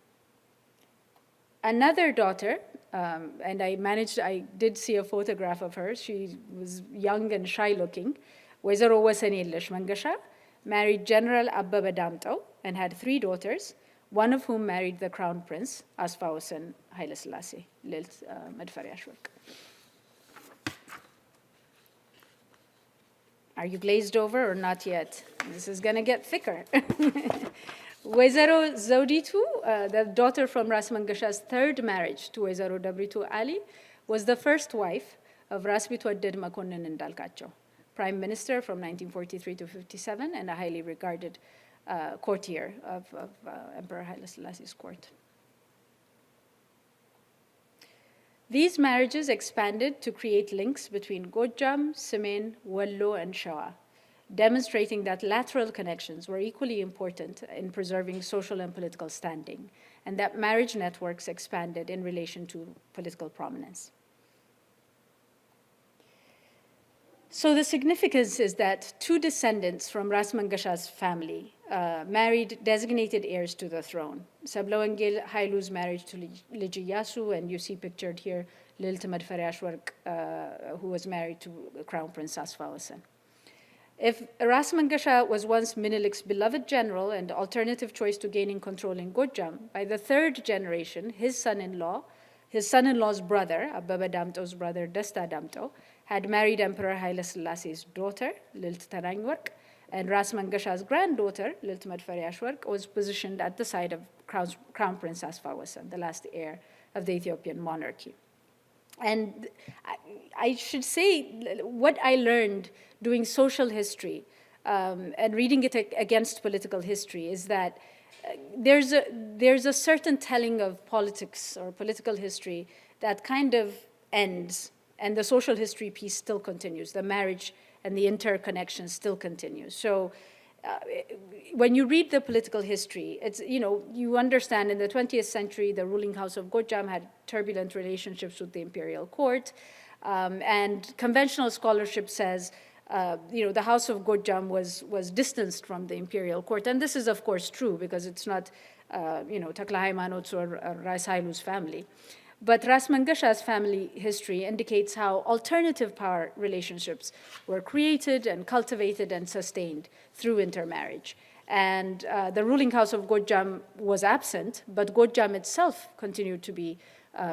Another daughter, and I did see a photograph of her. She was young and shy-looking. Wezaro Wasanilish Mangasha married General Abba Badamto and had 3 daughters, one of whom married the crown prince, Asfawasan Haile Selassie, Lil Madfariashwak. Are you glazed over or not yet? This is going to get thicker. Wezaro Zauditu, the daughter from Ras Mangasha's third marriage to Wezaro Dabritu Ali, was the first wife of Ras Bitwaddid Makonnen Ndalkacho, prime minister from 1943 to 57 and a highly regarded courtier of Emperor Haile Selassie's court. These marriages expanded to create links between Gojam, Semain, Wallo, and Shawa, demonstrating that lateral connections were equally important in preserving social and political standing, and that marriage networks expanded in relation to political prominence. So the significance is that 2 descendants from Ras Mangasha's family married designated heirs to the throne. Sabla Hailu's marriage to Liji Yasu, and you see pictured here Lil Tamad Fariashwark, who was married to Crown Prince Asfawasan. If Ras Mangasha was once Minilik's beloved general and alternative choice to gaining control in Gojam, by the third generation, his son-in-law's brother, Ababa Damto's brother, Desta Damto, had married Emperor Haile Selassie's daughter, Lilt Tarangwark, and Ras Mangasha's granddaughter, Lilt Madfariashwark, was positioned at the side of Crown Prince Asfawasan, the last heir of the Ethiopian monarchy. And I should say what I learned doing social history and reading it against political history is that there's a certain telling of politics or political history that kind of ends, and the social history piece still continues. The marriage and the interconnection still continues. So when you read the political history, it's, you understand in the 20th century, the ruling house of Gojam had turbulent relationships with the imperial court. And conventional scholarship says, the house of Gojam was distanced from the imperial court. And this is, of course, true because it's not, Takla Haymanot's or Rais Hailu's family. But Ras Mangasha's family history indicates how alternative power relationships were created and cultivated and sustained through intermarriage. And the ruling house of Gojam was absent, but Gojam itself continued to be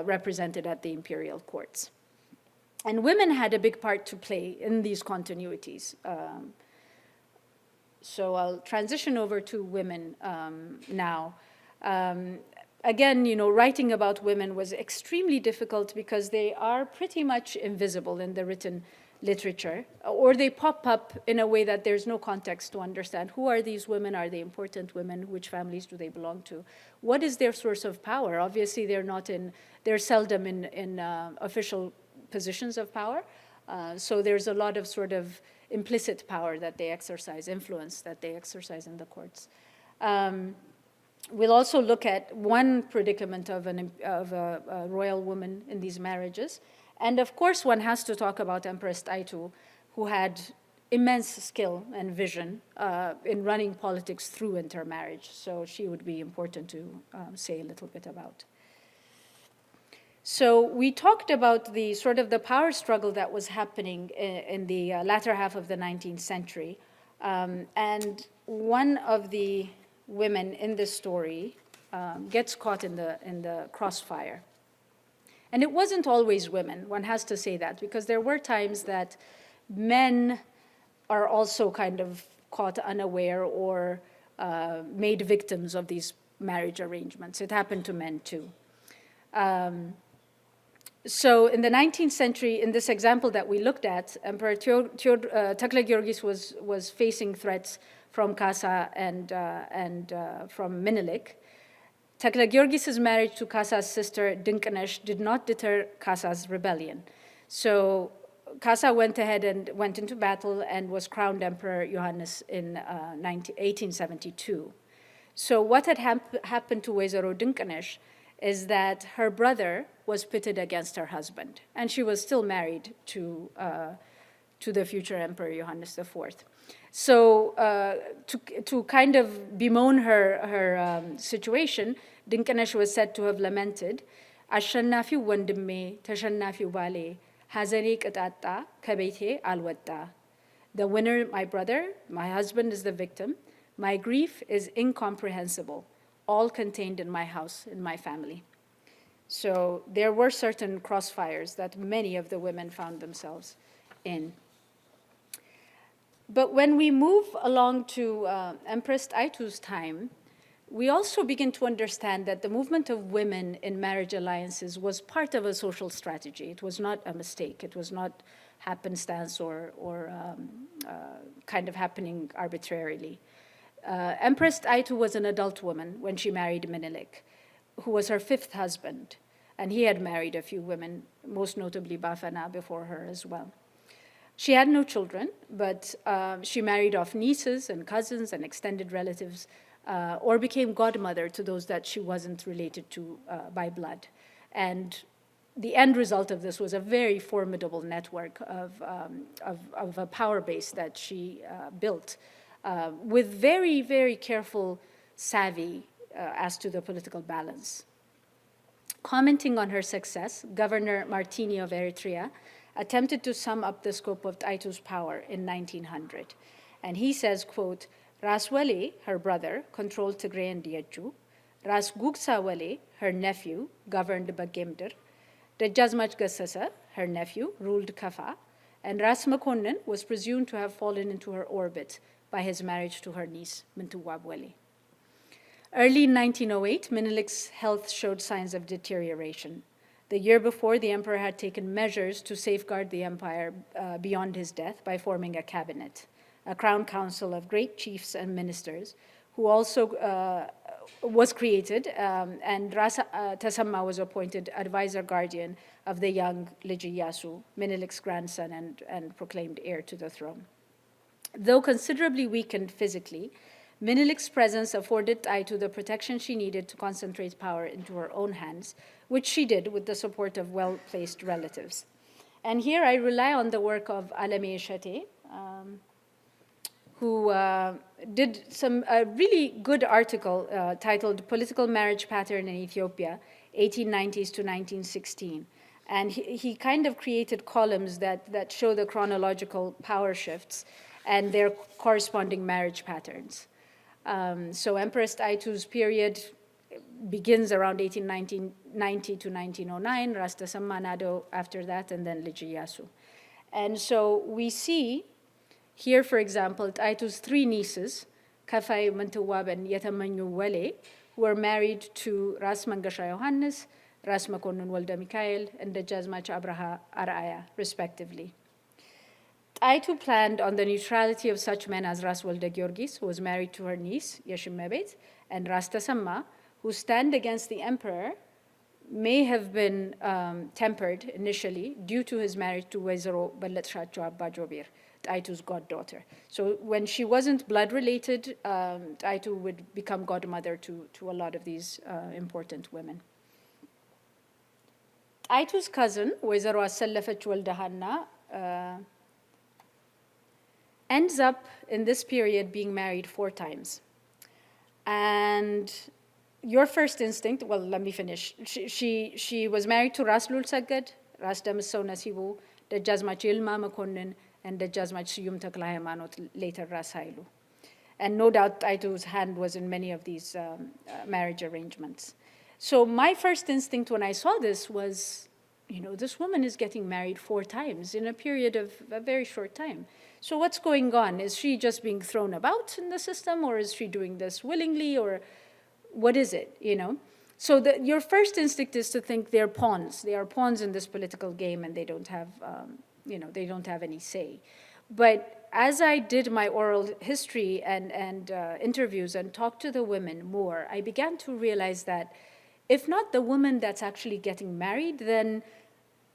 represented at the imperial courts. And women had a big part to play in these continuities. So I'll transition over to women now. Again, writing about women was extremely difficult because they are pretty much invisible in the written literature, or they pop up in a way that there's no context to understand. Who are these women? Are they important women? Which families do they belong to? What is their source of power? Obviously, they're seldom in official positions of power. So there's a lot of sort of implicit power that they exercise, influence that they exercise in the courts. We'll also look at one predicament of a royal woman in these marriages. And of course, one has to talk about Empress Taitu, who had immense skill and vision in running politics through intermarriage. So she would be important to say a little bit about. So we talked about the sort of the power struggle that was happening in the latter half of the 19th century. And one of the women in this story gets caught in the crossfire. And it wasn't always women, one has to say that, because there were times that men are also kind of caught unaware or made victims of these marriage arrangements. It happened to men too. So in the 19th century, in this example that we looked at, Emperor Takla Giorgis was facing threats from Kasa and from Minilik. Takla Giorgis's marriage to Kasa's sister Dinkanesh did not deter Kasa's rebellion. So Kasa went ahead and went into battle and was crowned Emperor Johannes in 1872. So what had happened to Wezaro Dinkanesh is that her brother was pitted against her husband, and she was still married to the future Emperor Johannes IV. So to kind of bemoan her situation, Dinkanesh was said to have lamented, "Ashanafiu wandime, tashanafiu bale, hazani qatatta, kabete alwatta." The winner, my brother, my husband is the victim. My grief is incomprehensible, all contained in my house, in my family. So there were certain crossfires that many of the women found themselves in. But when we move along to Empress Taitu's time, we also begin to understand that the movement of women in marriage alliances was part of a social strategy. It was not a mistake. It was not happenstance or kind of happening arbitrarily. Empress Taitu was an adult woman when she married Minilik, who was her fifth husband, and he had married a few women, most notably Bafana before her as well. She had no children, but she married off nieces and cousins and extended relatives, or became godmother to those that she wasn't related to by blood. And the end result of this was a very formidable network of a power base that she built with very, very careful savvy as to the political balance. Commenting on her success, Governor Martini of Eritrea attempted to sum up the scope of Taitu's power in 1900. And he says, quote, Ras Wali, her brother, controlled Tigray and Diachu. Ras Gugsa Wali, her nephew, governed Bagemdir. Dejazmach Gassasa, her nephew, ruled Kafa. And Ras Makonnen was presumed to have fallen into her orbit by his marriage to her niece, Mintuwab Wali. Early in 1908, Menelik's health showed signs of deterioration. The year before, the emperor had taken measures to safeguard the empire beyond his death by forming a cabinet, a crown council of great chiefs and ministers, who also was created, and Ras Tasamma was appointed advisor guardian of the young Liji Yasu, Menelik's grandson and proclaimed heir to the throne. Though considerably weakened physically, Menelik's presence afforded Taitu the protection she needed to concentrate power into her own hands, which she did with the support of well-placed relatives. And here I rely on the work of Alame Shate, who did a really good article titled Political Marriage Pattern in Ethiopia, 1890s to 1916. And he kind of created columns that show the chronological power shifts and their corresponding marriage patterns. So Empress Taitu's period begins around 1890 to 1909, Ras Tasamma Nado after that, and then Liji Yasu. And so we see here, for example, Taitu's three nieces, Kafai Mantuwab and Yetamanyu Wale, who were married to Ras Mangasha Yohannes, Ras Makonnen Walda Mikael, and Dejazmach Abraha Araya, respectively. Taitu planned on the neutrality of such men as Ras Walda Georgis, who was married to her niece, Yeshim Mebet, and Ras Tasamma, whose stand against the emperor may have been tempered initially due to his marriage to Wezero Ballatshacho Abba Jobir, Taitu's goddaughter. So when she wasn't blood related, Taitu would become godmother to a lot of these important women. Taitu's cousin, Wezero Asallafach Waldahanna, ends up in this period being married 4 times. And your first instinct, well, let me finish. She was married to Ras Lul Sagad, Ras Damiso Nasibu, Dejazmach Ilma Makonnen, and Dejazmach Suyum Takla Hamanot, later Ras Hailu. And no doubt Taitu's hand was in many of these marriage arrangements. So my first instinct when I saw this was, this woman is getting married 4 times in a period of a very short time. So what's going on? Is she just being thrown about in the system, or is she doing this willingly, or what is it, So your first instinct is to think they're pawns. They are pawns in this political game, and they don't have, they don't have any say. But as I did my oral history and interviews and talked to the women more, I began to realize that if not the woman that's actually getting married, then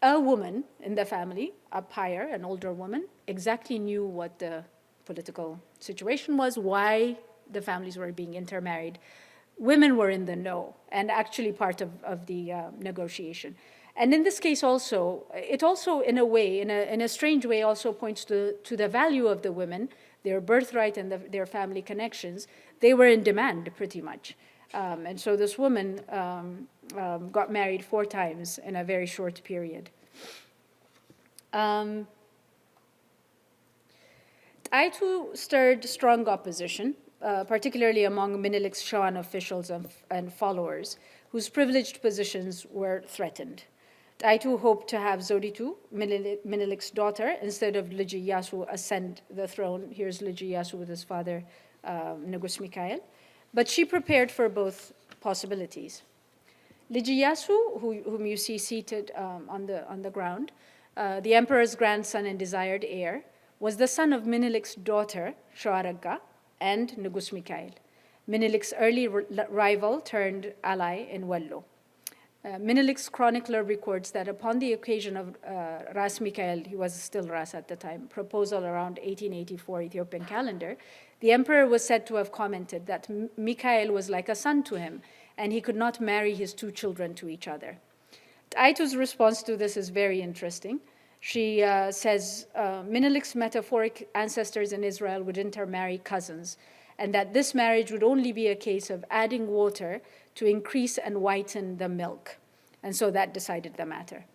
a woman in the family, up higher, an older woman, exactly knew what the political situation was, why the families were being intermarried. Women were in the know and actually part of the negotiation. And in this case also, it also in a way, in a strange way, also points to the value of the women, their birthright and their family connections. They were in demand pretty much. And so this woman got married 4 times in a very short period. Taitu stirred strong opposition, particularly among Menelik's Shawan officials and followers, whose privileged positions were threatened. Taitu hoped to have Zoditu, Menelik's daughter, instead of Liji Yasu, ascend the throne. Here's Liji Yasu with his father, Nugus Mikael. But she prepared for both possibilities. Liji Yasu, whom you see seated on the ground, the emperor's grandson and desired heir, was the son of Menelik's daughter, Shoaragga, and Nugus Mikael, Menelik's early rival turned ally in Wallo. Menelik's chronicler records that upon the occasion of Ras Mikael, he was still Ras at the time, proposal around 1884 Ethiopian calendar, the emperor was said to have commented that Mikael was like a son to him, and he could not marry his 2 children to each other. Taitu's response to this is very interesting. She says Menelik's metaphoric ancestors in Israel would intermarry cousins, and that this marriage would only be a case of adding water to increase and whiten the milk. And so that decided the matter.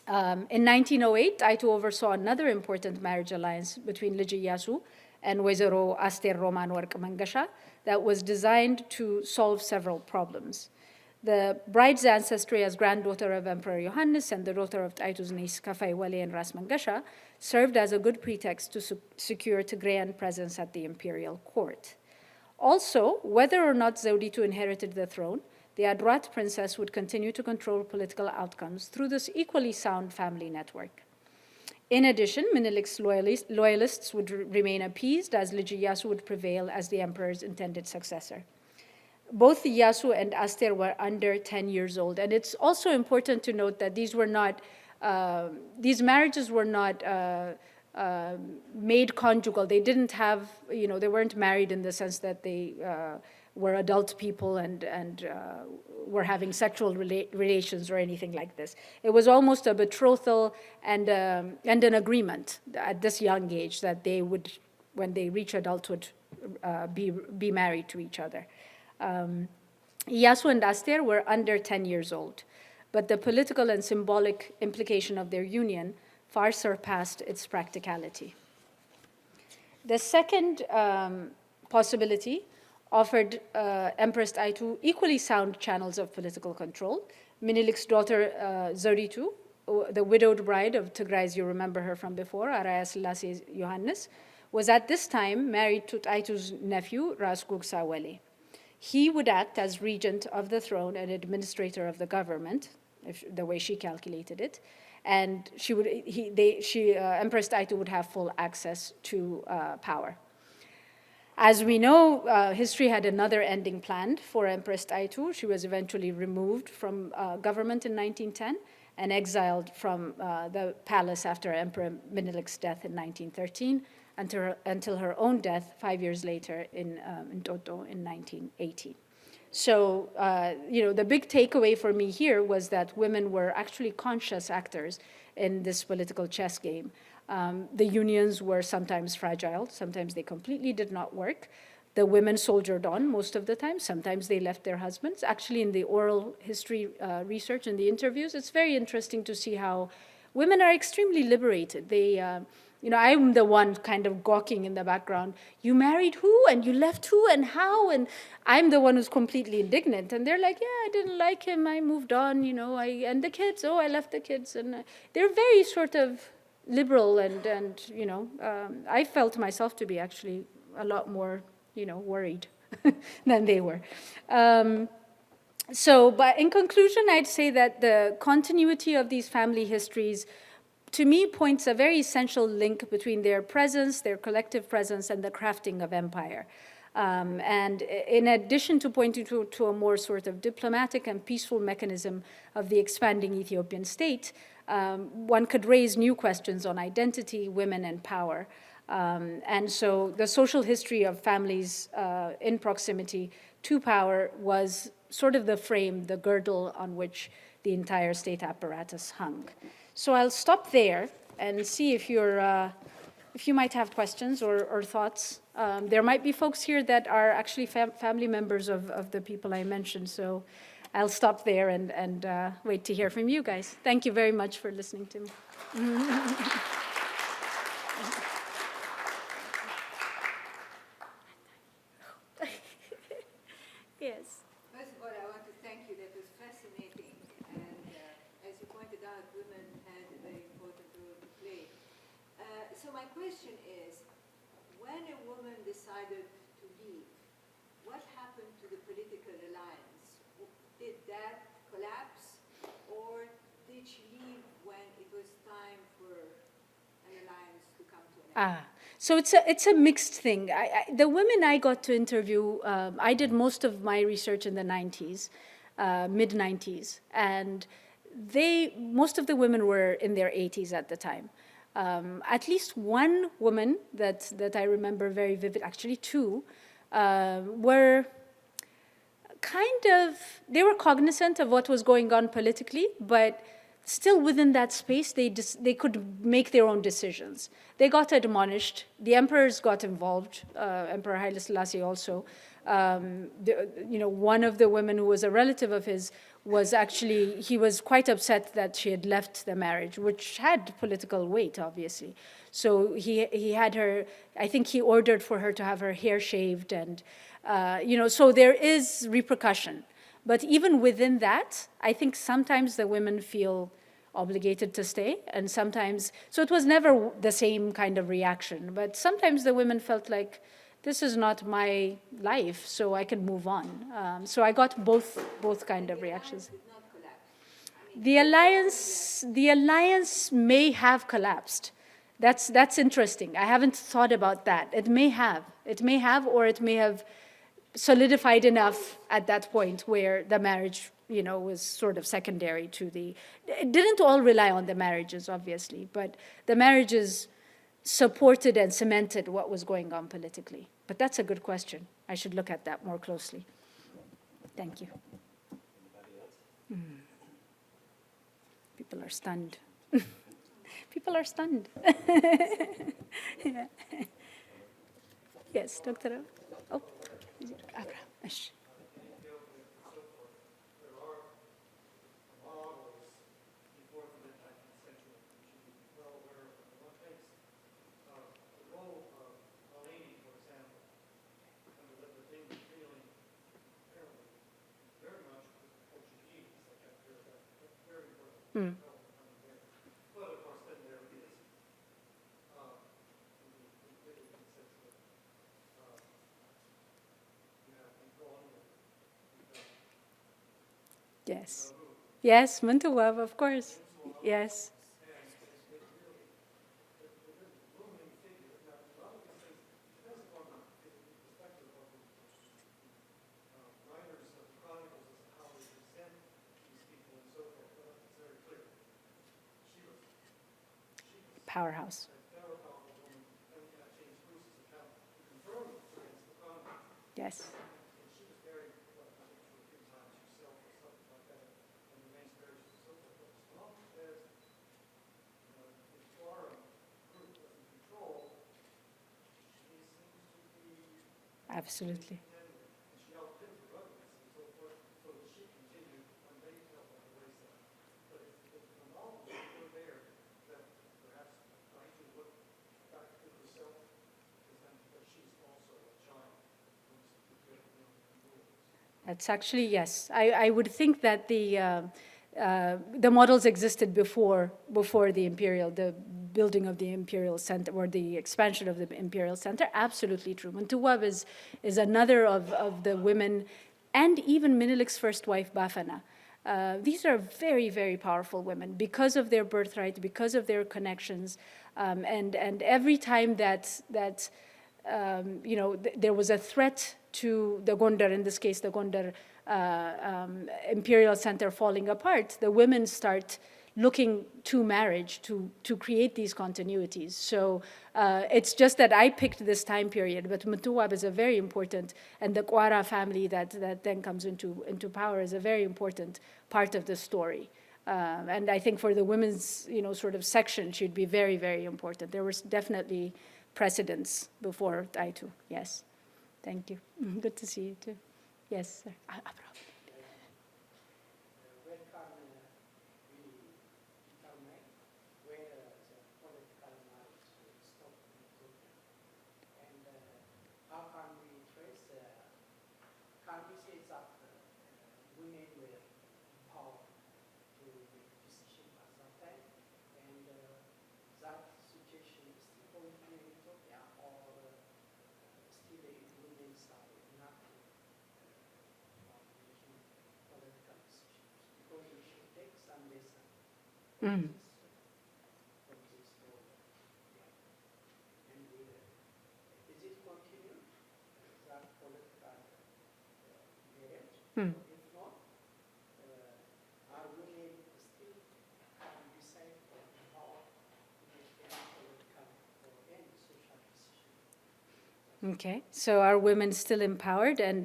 In 1908, Taitu oversaw another important marriage alliance between Lij Iyasu and Wezero Aster Roman Warq Mangasha that was designed to solve several problems. The bride's ancestry as granddaughter of Emperor Yohannes and the daughter of Taitu's niece Kafai Wale and Ras Mangasha served as a good pretext to secure Tigrayan presence at the imperial court. Also, whether or not Zewditu inherited the throne, the Adrat princess would continue to control political outcomes through this equally sound family network. In addition, Menelik's loyalists would remain appeased as Lij Iyasu would prevail as the emperor's intended successor. Both Iyasu and Aster were under 10 years old, and it's also important to note that these marriages were not made conjugal. They didn't have, they weren't married in the sense that they were adult people and were having sexual relations or anything like this. It was almost a betrothal and an agreement at this young age that they would, when they reach adulthood, be married to each other. Iyasu and Aster were under 10 years old, but the political and symbolic implication of their union far surpassed its practicality. The second possibility offered Empress Taitu equally sound channels of political control. Menelik's daughter Zewditu, the widowed bride of Tigray's, you remember her from before, Araya Selassie Yohannes, was at this time married to Taitu's nephew, Ras Gugsa Wale. He would act as regent of the throne and administrator of the government, the way she calculated it, and Empress Taitu would have full access to power. As we know, history had another ending planned for Empress Taitu. She was eventually removed from government in 1910 and exiled from the palace after Emperor Menelik's death in 1913 until her own death 5 years later in Toto in 1918. So, the big takeaway for me here was that women were actually conscious actors in this political chess game. The unions were sometimes fragile, sometimes they completely did not work. The women soldiered on most of the time. Sometimes they left their husbands. Actually, in the oral history research and the interviews, it's very interesting to see how women are extremely liberated. They, I'm the one kind of gawking in the background. You married who? And you left who? And how? And I'm the one who's completely indignant. And they're like, yeah, I didn't like him. I moved on, and the kids, I left the kids. And they're very sort of liberal and I felt myself to be actually a lot more, worried than they were. But in conclusion, I'd say that the continuity of these family histories, to me, points a very essential link between their presence, their collective presence, and the crafting of empire. And in addition to pointing to a more sort of diplomatic and peaceful mechanism of the expanding Ethiopian state, one could raise new questions on identity, women, and power. And so the social history of families in proximity to power was sort of the frame, the girdle on which the entire state apparatus hung. So I'll stop there and see if you might have questions or thoughts. There might be folks here that are actually family members of the people I mentioned, so I'll stop there and wait to hear from you guys. Thank you very much for listening to me. Yes. First of all, I want to thank you. That was fascinating. And as you pointed out, women had a very important role to play. So my question is, when a woman decided to leave, what happened to the political alliance? Did that collapse, or did she leave when it was time for an alliance to come to an end? So it's a mixed thing. The women I got to interview, I did most of my research in the 90s, mid-90s, and most of the women were in their 80s at the time. At least one woman that I remember very vivid, actually two, were they were cognizant of what was going on politically, but still within that space, they could make their own decisions. They got admonished. The emperors got involved. Emperor Haile Selassie also. One of the women who was a relative of his was actually, he was quite upset that she had left the marriage, which had political weight, obviously. So he had her, I think he ordered for her to have her hair shaved, and, so there is repercussion. But even within that, I think sometimes the women feel obligated to stay, and sometimes, so it was never the same kind of reaction, but sometimes the women felt like, this is not my life, so I can move on. So I got both kind of reactions. The alliance may have collapsed. That's interesting. I haven't thought about that. It may have, or it may have solidified enough at that point where the marriage, was sort of secondary to the. It didn't all rely on the marriages, obviously, but the marriages supported and cemented what was going on politically. But that's a good question. I should look at that more closely. Thank you. People are stunned. People are stunned. Yeah. Yes, Dr. Oh, Abraham. Mm. Yes. Yes, Muntuwab, of course. Yes. Powerhouse. Yes. Absolutely. That's actually, yes. I would think that the models existed before the Imperial, the building of the Imperial Center, or the expansion of the Imperial Center. Absolutely true. Muntuwab is another of the women, and even Minilik's first wife, Bafana. These are very, very powerful women because of their birthright, because of their connections, and every time that there was a threat to the Gondar, in this case, the Gondar Imperial Center falling apart, the women start looking to marriage to create these continuities. So it's just that I picked this time period, but Muntuwab is a very important, and the Quara family that then comes into power is a very important part of the story. And I think for the women's, sort of section, she'd be very, very important. There was definitely precedents before Taitu. Yes. Thank you. Good to see you too. Yes, sir. Mm. Mm. Okay, so are women still empowered, and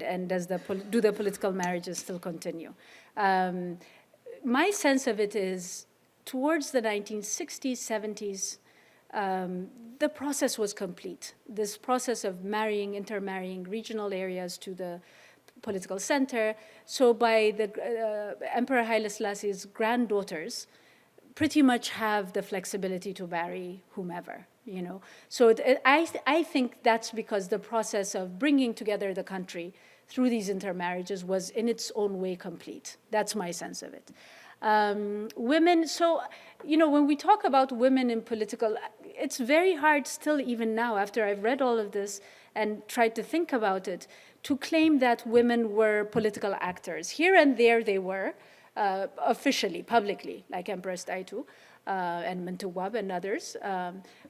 do the political marriages still continue? My sense of it is, towards the 1960s, 70s, the process was complete. This process of intermarrying regional areas to the political center. So by the Emperor Haile Selassie's granddaughters pretty much have the flexibility to marry whomever, you know. So I think that's because the process of bringing together the country through these intermarriages was in its own way complete. That's my sense of it. Women, so, you know, when we talk about women in political, it's very hard still even now, after I've read all of this and tried to think about it, to claim that women were political actors. Here and there they were, officially, publicly, like Empress Taitu and Mentuwab and others.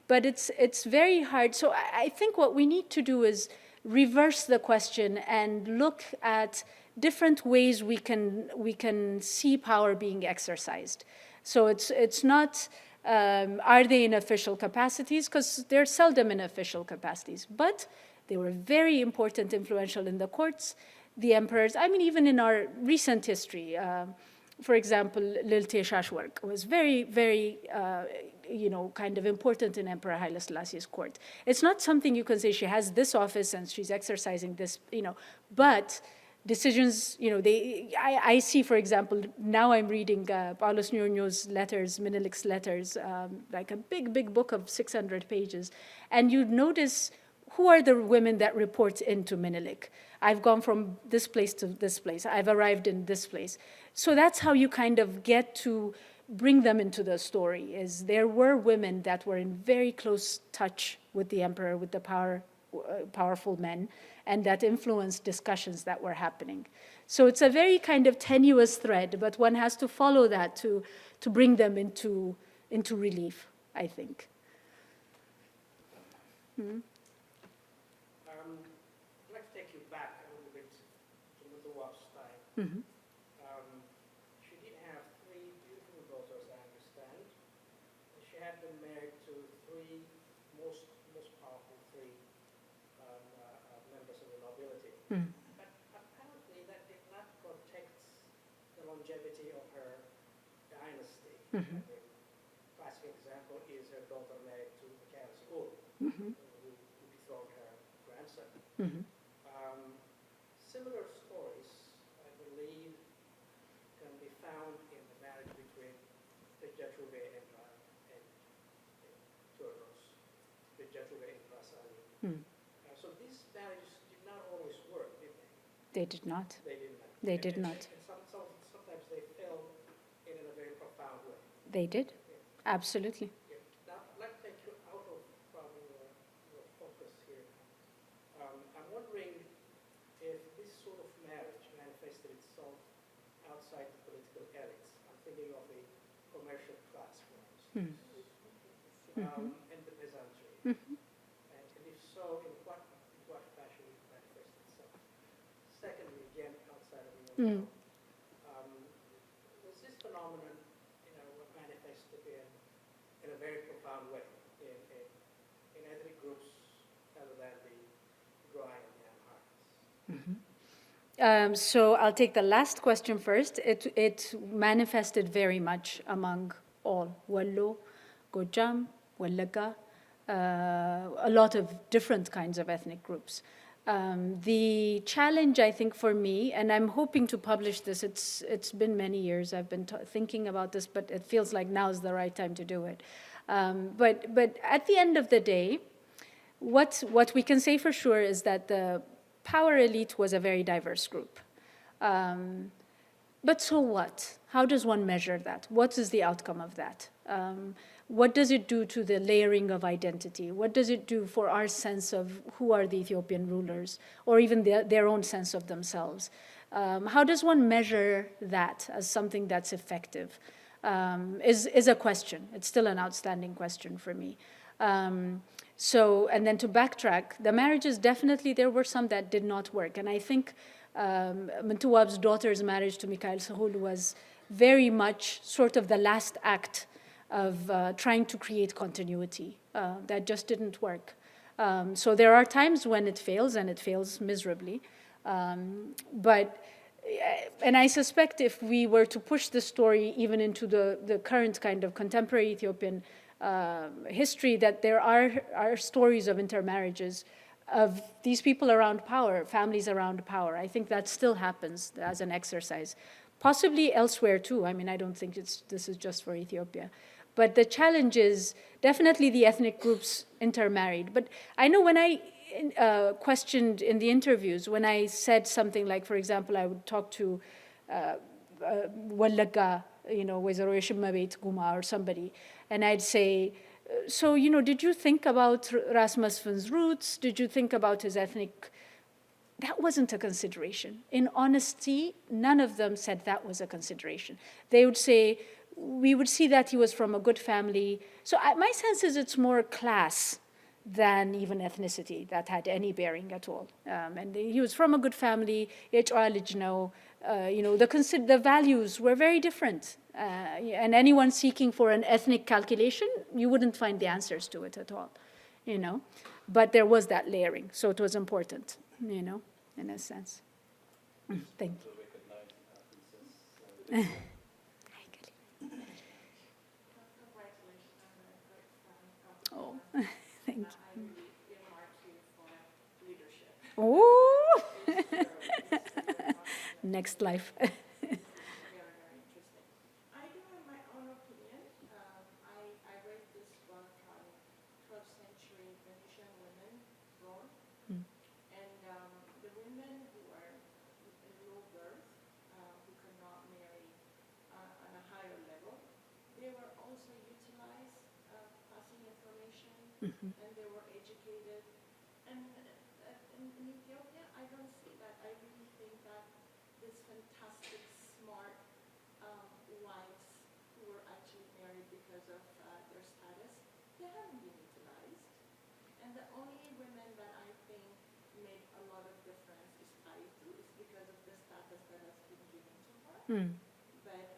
But it's very hard. So I think what we need to do is reverse the question and look at different ways we can see power being exercised. So it's not, are they in official capacities? Because they're seldom in official capacities. But they were very important, influential in the courts. The emperors, I mean, even in our recent history, for example, Lilte Shashwark was very, very, you know, kind of important in Emperor Haile Selassie's court. It's not something you can say she has this office and she's exercising this, you know, but decisions, you know, I see, for example, now I'm reading Paulos Nyonyo's letters, Menelik's letters, like a big, big book of 600 pages, and you notice who are the women that report into Menelik. I've gone from this place to this place. I've arrived in this place. So that's how you kind of get to bring them into the story, is there were women that were in very close touch with the emperor, with the powerful men, and that influenced discussions that were happening. So it's a very kind of tenuous thread, but one has to follow that to bring them into relief, I think. I'd like to take you back a little bit to Mentuwab's time. Mm-hmm. She did have three beautiful daughters, I understand. She had been married to three most powerful members of the nobility. Mm. But apparently that did not protect the longevity of her dynasty. Mm-hmm. The classic example is her daughter married to Heran Sereke-Brhan, Mm-hmm. who dethroned her grandson. Mm-hmm. Similar stories, I believe, can be found in the marriage between Pejatruve Emperor and Turgos, Pejatruve Emperor Sani. Mm. So these marriages did not always work, did they? They did not. They did not. They did not. And sometimes they fell in a very profound way. They did. Absolutely. Yeah. Now, let's take you out of probably your focus here. I'm wondering if this sort of marriage manifested itself outside the political elites. I'm thinking of the commercial class, for instance, and the peasantry. Mm-hmm. And if so, in what fashion it manifests itself? Secondly, again, outside of your was this phenomenon, manifested in a very profound way in ethnic groups other than the Tigray and the Amharics? So I'll take the last question first. It manifested very much among all, Wallo, Gojam, Wallaga, a lot of different kinds of ethnic groups. The challenge, I think, for me, and I'm hoping to publish this, it's been many years I've been thinking about this, but it feels like now is the right time to do it. But at the end of the day, what we can say for sure is that the power elite was a very diverse group. But so what? How does one measure that? What is the outcome of that? What does it do to the layering of identity? What does it do for our sense of who are the Ethiopian rulers, or even their own sense of themselves? How does one measure that as something that's effective? Is a question. It's still an outstanding question for me. And then to backtrack, the marriages, definitely there were some that did not work. And I think Mentuwab's daughter's marriage to Mikhail Sahul was very much sort of the last act of trying to create continuity. That just didn't work. So there are times when it fails, and it fails miserably. And I suspect if we were to push the story even into the current kind of contemporary Ethiopian history, that there are stories of intermarriages of these people around power, families around power. I think that still happens as an exercise. Possibly elsewhere too. I mean, I don't think this is just for Ethiopia. But the challenge is definitely the ethnic groups intermarried. But I know when I questioned in the interviews, when I said something like, for example, I would talk to Wallaga, Wezaro Yeshimabet Guma or somebody, and I'd say, so, did you think about Ras Masfin's roots? Did you think about his ethnic? That wasn't a consideration. In honesty, none of them said that was a consideration. They would say, we would see that he was from a good family. So my sense is it's more class than even ethnicity that had any bearing at all. And he was from a good family, the values were very different. And anyone seeking for an ethnic calculation, you wouldn't find the answers to it at all, But there was that layering, so it was important, in a sense. Thank you. Oh, thank you. Oh, next life. I do have my own opinion. I read this book on 12th century Venetian women, Rome, and the women who are in low birth, who could not marry on a higher level, they were also utilized, passing information, and they were educated. And in Ethiopia, I don't see that. I really think that this fantastic, smart wives who were actually married because of their status, they haven't been utilized. And the only women that I think made a lot of difference is Aitu, is because of the status that has been given to her. But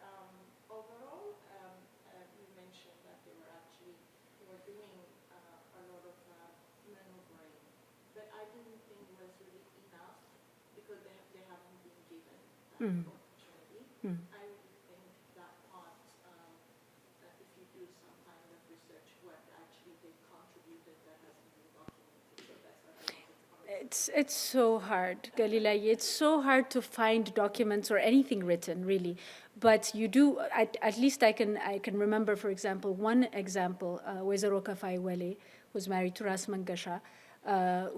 overall, you mentioned that they were doing a lot of maneuvering. But I didn't think it was really enough because they haven't been given that opportunity. I really think that part, that if you do some kind of research, what actually they contributed that hasn't been documented. So that's what I wanted to comment. It's so hard, Galilei. It's so hard to find documents or anything written, really. But you do, at least I can remember, for example, one example, Wezaro Kafai Wele was married to Ras Mangasha,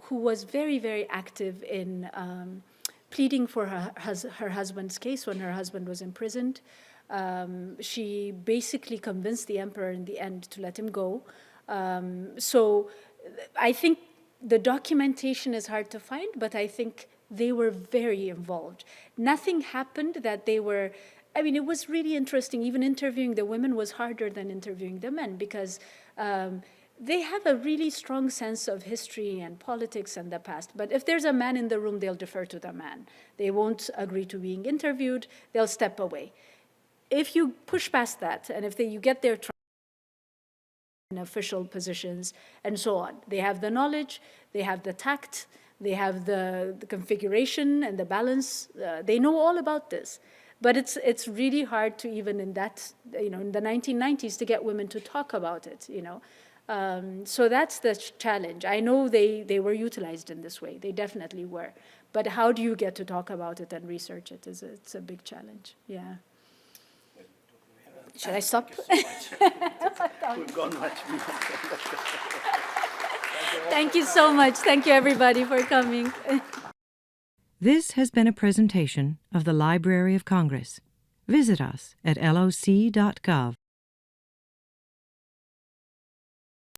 who was very, very active in pleading for her husband's case when her husband was imprisoned. She basically convinced the emperor in the end to let him go. So I think the documentation is hard to find, but I think they were very involved. Nothing happened that they were, it was really interesting. Even interviewing the women was harder than interviewing the men because they have a really strong sense of history and politics and the past. But if there's a man in the room, they'll defer to the man. They won't agree to being interviewed. They'll step away. If you push past that, and if you get their in official positions and so on, they have the knowledge, they have the tact, they have the configuration and the balance. They know all about this. But it's really hard to even in that, in the 1990s to get women to talk about it, So that's the challenge. I know they were utilized in this way. They definitely were. But how do you get to talk about it and research it? It's a big challenge. Yeah. Should I stop? We've gone much beyond. Thank you so much. Thank you, everybody, for coming. This has been a presentation of the Library of Congress. Visit us at loc.gov.